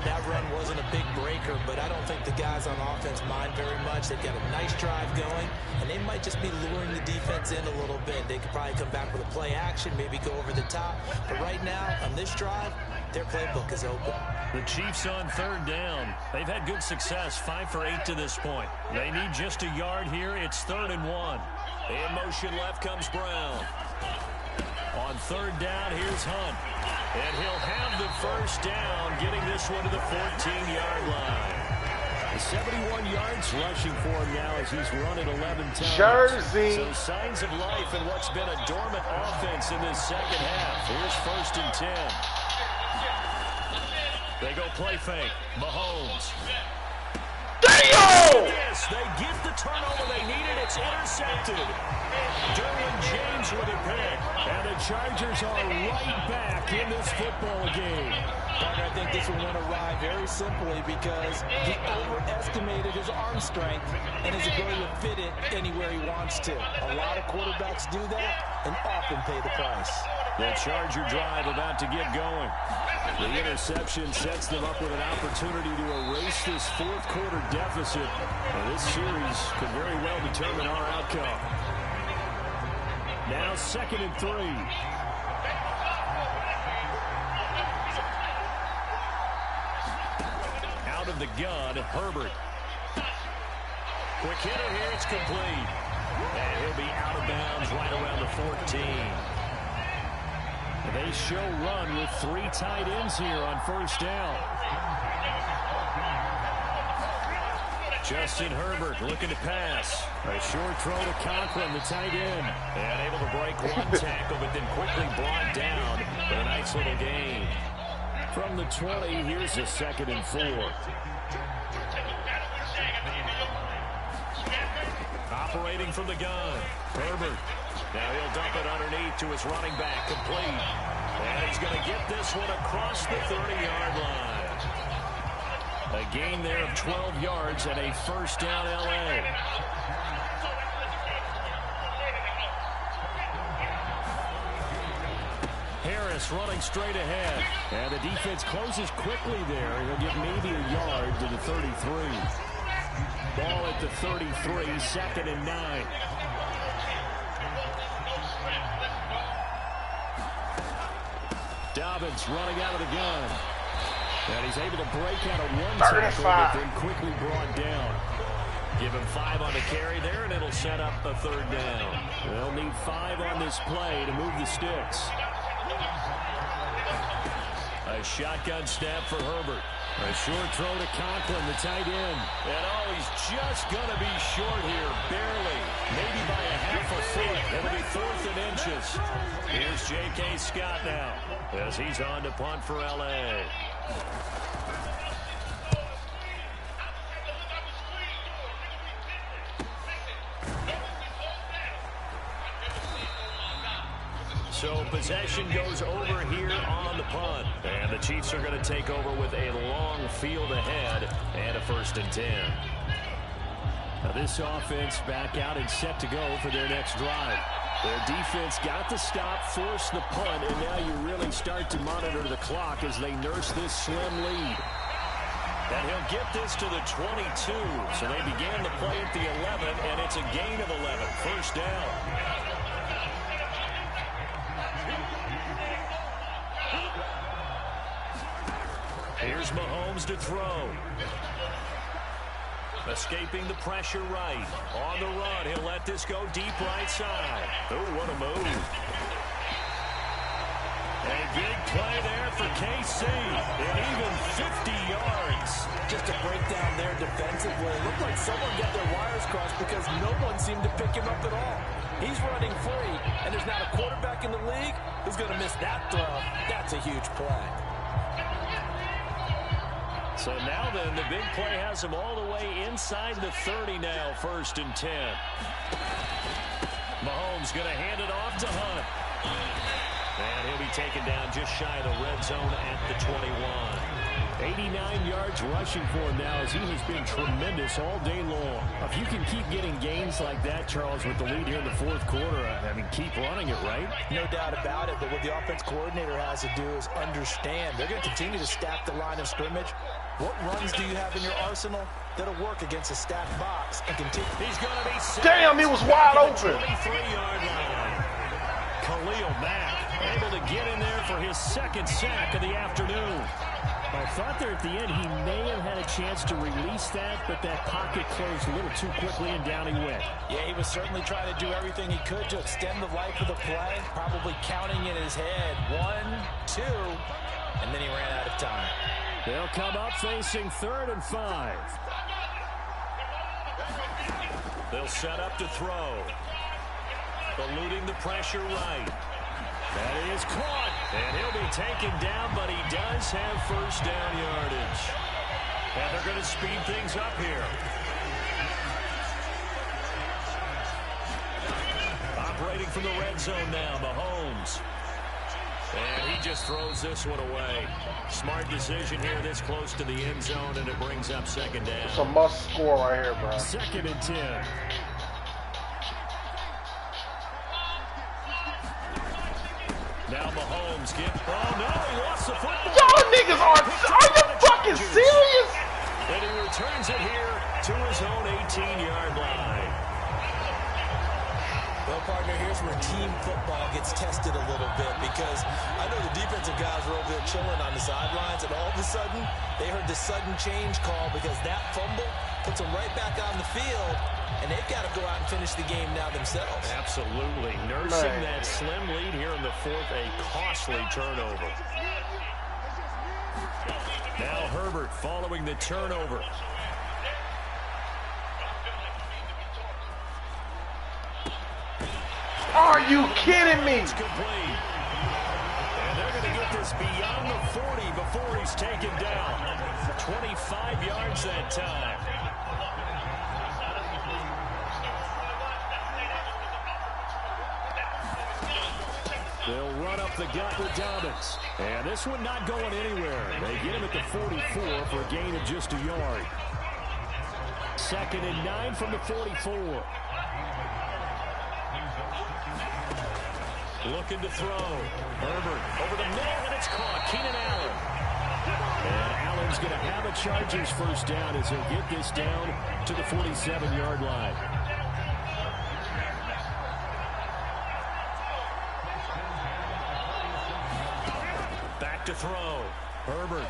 That run wasn't a big breaker, but I don't think the guys on offense mind very much. They've got a nice drive going, and they might just be luring the defense in a little bit. They could probably come back with a play action, maybe go over the top. But right now, on this drive, their playbook is open. The Chiefs on 3rd down. They've had good success, 5 for 8 to this point. They need just a yard here. It's 3rd and 1. In motion left comes Brown. On 3rd down, here's Hunt. And he'll have the first down, getting this one to the 14-yard line. 71 yards rushing for him now as he's run it 11 times. Jersey. So signs of life in what's been a dormant offense in this second half. Here's 1st and 10. They go play fake. Mahomes. Damn! Yes, they get the turnover they needed. It's intercepted. Derwin James with a pick. And the Chargers are right back in this football game. I think this will win a ride very simply because he overestimated his arm strength and his ability to fit it anywhere he wants to. A lot of quarterbacks do that and often pay the price. The Charger drive about to get going. The interception sets them up with an opportunity to erase this 4th quarter deficit. And this series could very well determine our outcome. Now 2nd and 3. Out of the gun, Herbert. Quick hitter here, it's complete. And he'll be out of bounds right around the 14. They show run with 3 tight ends here on 1st down. Justin Herbert looking to pass. A short throw to Conklin, the tight end. And able to break one tackle, but then quickly brought down with a nice little gain. From the 20, here's a 2nd and 4. Operating from the gun, Herbert. Now he'll dump it underneath to his running back, complete. And he's going to get this one across the 30-yard line. A gain there of 12 yards and a 1st down L.A. Harris running straight ahead. And the defense closes quickly there. He'll get maybe a yard to the 33. Ball at the 33, 2nd and 9. Dobbins running out of the gun. And he's able to break out of one tackle, but then quickly brought down. Give him 5 on the carry there, and it'll set up a 3rd down. They'll need 5 on this play to move the sticks. A shotgun snap for Herbert. A short throw to Conklin, the tight end. And oh, he's just going to be short here, barely. Maybe by a half a foot. It'll be 4th and inches. Here's J.K. Scott now as he's on to punt for L.A. So possession goes over here on the punt. And the Chiefs are going to take over with a long field ahead and a 1st and 10. Now this offense back out and set to go for their next drive. Their defense got the stop, forced the punt, and now you really start to monitor the clock as they nurse this slim lead. And he'll get this to the 22. So they began the play at the 11, and it's a gain of 11. 1st down. Here's Mahomes to throw. Escaping the pressure right. On the run, he'll let this go deep right side. Oh, what a move. A big play there for KC. And even 50 yards. Just a breakdown there defensively. It looked like someone got their wires crossed because no one seemed to pick him up at all. He's running free, and there's not a quarterback in the league who's going to miss that throw. That's a huge play. So now then, the big play has him all the way inside the 30 now, 1st and 10. Mahomes going to hand it off to Hunt. And he'll be taken down just shy of the red zone at the 21. 89 yards rushing for him now as he has been tremendous all day long. If you can keep getting gains like that, Charles, with the lead here in the fourth quarter, I mean, keep running it, right? No doubt about it, but what the offense coordinator has to do is understand. They're going to continue to stack the line of scrimmage. What runs do you have in your arsenal that'll work against a stacked box and continue? He's going to be sacked. Damn, he was wide open. 23-yard line. Khalil Mack able to get in there for his second sack of the afternoon. I thought there at the end he may have had a chance to release that, but that pocket closed a little too quickly and down he went. Yeah, he was certainly trying to do everything he could to extend the life of the play, probably counting in his head 1, 2, and then he ran out of time. They'll come up facing 3rd and 5. They'll set up to throw. Eluding the pressure right. That is caught, and he'll be taken down, but he does have first down yardage. And they're going to speed things up here. Operating from the red zone now, Mahomes. And he just throws this one away. Smart decision here this close to the end zone, and it brings up second down. It's a must score right here, bro. 2nd and 10. Now Mahomes oh no, he lost the football. Y'all niggas are you fucking serious? And he returns it here to his own 18-yard line. Well, partner, here's where team football gets tested a little bit because I know the defensive guys were over there chilling on the sidelines, and all of a sudden, they heard the sudden change call because that fumble puts them right back on the field, and they've got to go out and finish the game now themselves. Absolutely. Nursing that slim lead here in the 4th, a costly turnover. Now Herbert following the turnover. Are you kidding me? It's complete. And they're going to get this beyond the 40 before he's taken down. 25 yards that time. They'll run up the gut with Dobbins. And this one not going anywhere. They get him at the 44 for a gain of just a yard. 2nd and 9 from the 44. Looking to throw. Herbert over the middle, and it's caught. Keenan Allen. And Allen's going to have a Chargers first down as he'll get this down to the 47-yard line. Back to throw. Herbert.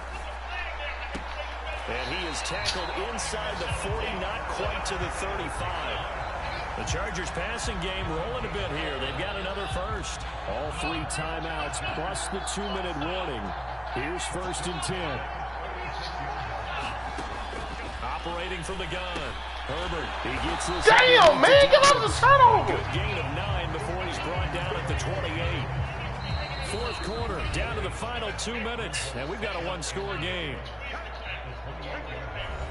And he is tackled inside the 40, not quite to the 35. The Chargers passing game rolling a bit here. They've got another first. All 3 timeouts plus the 2-minute warning. Here's 1st and 10. Operating from the gun. Herbert. He gets this. Damn, man, get out of the turnover. Good gain of 9 before he's brought down at the 28. 4th quarter, down to the final 2 minutes, and we've got a 1-score game.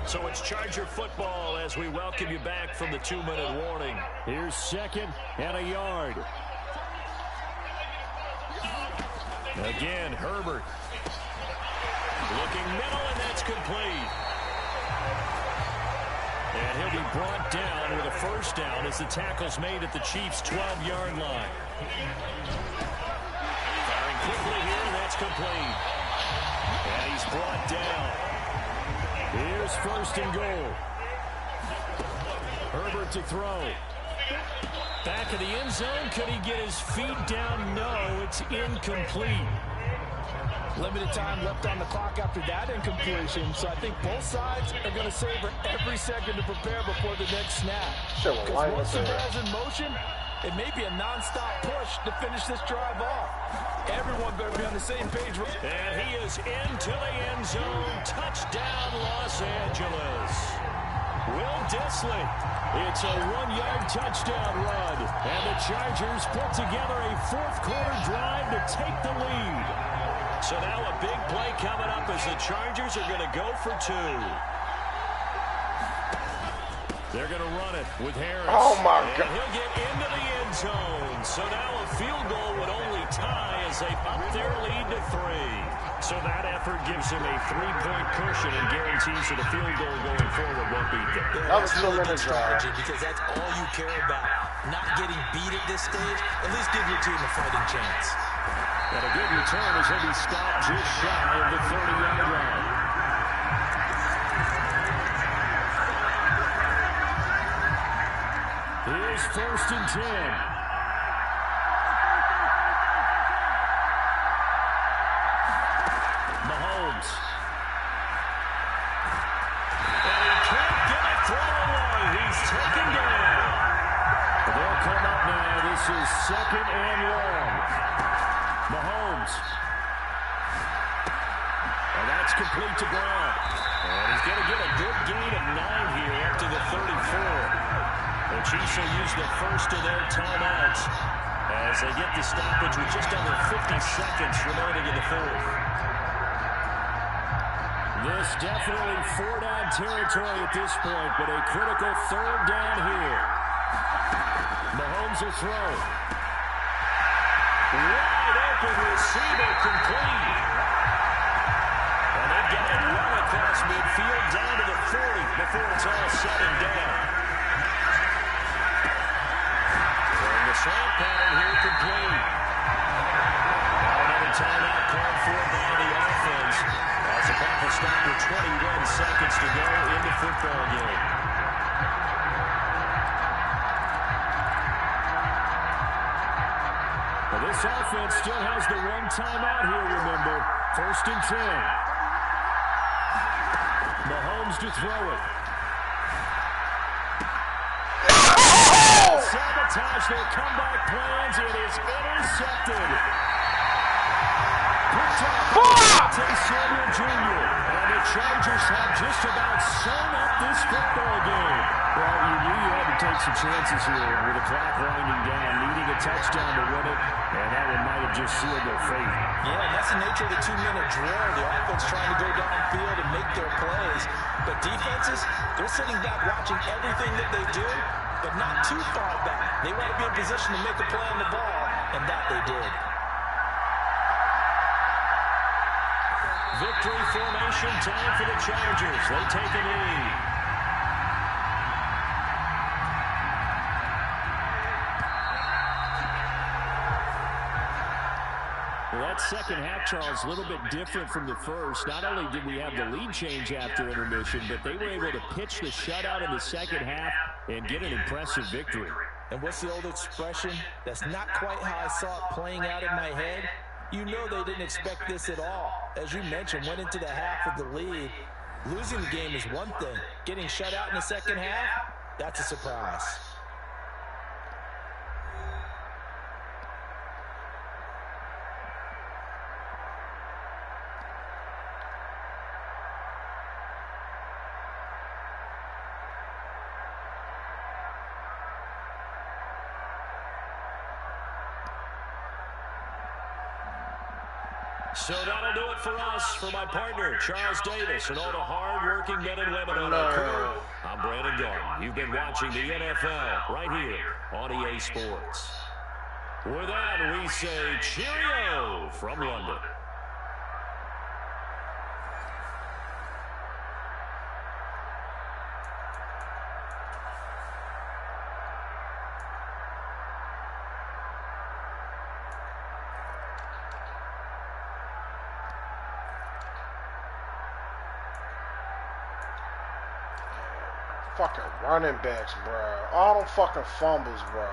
So it's Charger football as we welcome you back from the 2-minute warning. Here's 2nd and a yard. Again, Herbert. Looking middle, and that's complete. And he'll be brought down with a first down as the tackle's made at the Chiefs' 12-yard line. Firing quickly here, and that's complete. And he's brought down. Here's 1st and goal. Herbert to throw. Back of the end zone. Could he get his feet down? No, it's incomplete. Limited time left on the clock after that incompletion, so I think both sides are going to savor every second to prepare before the next snap. Because once the ball's in motion, it may be a non-stop push to finish this drive off. Everyone better be on the same page. And he is into the end zone. Touchdown, Los Angeles. Will Dissly. It's a 1-yard touchdown run. And the Chargers put together a 4th quarter drive to take the lead. So now a big play coming up as the Chargers are going to go for 2. They're going to run it with Harris. Oh, my God. And he'll get into the end zone. So now a field goal would only tie as they up their lead to 3. So that effort effort gives him a 3-point cushion and guarantees that a field goal going forward won't beat them. Yeah, that's really good strategy because that's all you care about. Not getting beat at this stage. At least give your team a fighting chance. And a good return as he'll be stopped just shy of the 30-yard line. Here's 1st and 10. Mahomes. And he can't get a throw away. He's taken down. They'll come up now. This is 2nd and long. Mahomes. And that's complete to Brown. And he's going to get a good gain of 9 here up to the 34. The Chiefs will use the first of their timeouts as they get the stoppage with just under 50 seconds remaining in the 4th. This definitely 4-down territory at this point, but a critical 3rd down here. Mahomes will throw. Wide open receiver complete. And they get it well across midfield down to the 40 before it's all said and done. And the slant pattern here complete. Now another timeout called for by the offense. As the clock will stop with 21 seconds to go in the football game. Well, this offense still has the 1 timeout here, remember. 1st and 10. Mahomes to throw it. Sabotage their comeback plans. It is intercepted. Asante Samuel Jr. And the Chargers have just about sewn up this football game. Well, you knew you had to take some chances here with the clock winding down, needing a touchdown to win it, and that one might have just sealed their fate. Yeah, and that's the nature of the 2-minute drill. The offense trying to go downfield and make their plays. But defenses, they're sitting back watching everything that they do, but not too far back. They want to be in position to make a play on the ball, and that they did. Victory formation time for the Chargers. They take a lead. Well, that second half, Charles, a little bit different from the first. Not only did we have the lead change after intermission, but they were able to pitch the shutout in the second half and get an impressive victory. And what's the old expression? That's not quite how I saw it playing out in my head. You know they didn't expect this at all. As you mentioned, went into the half with the lead. Losing the game is one thing. Getting shut out in the second half, that's a surprise. So that'll do it for us. For my partner, Charles Davis, and all the hard-working men and women on our crew, I'm Brandon Garden. You've been watching the NFL right here on EA Sports. With that, we say cheerio from London. Fucking running backs, bro. All them fucking fumbles, bro.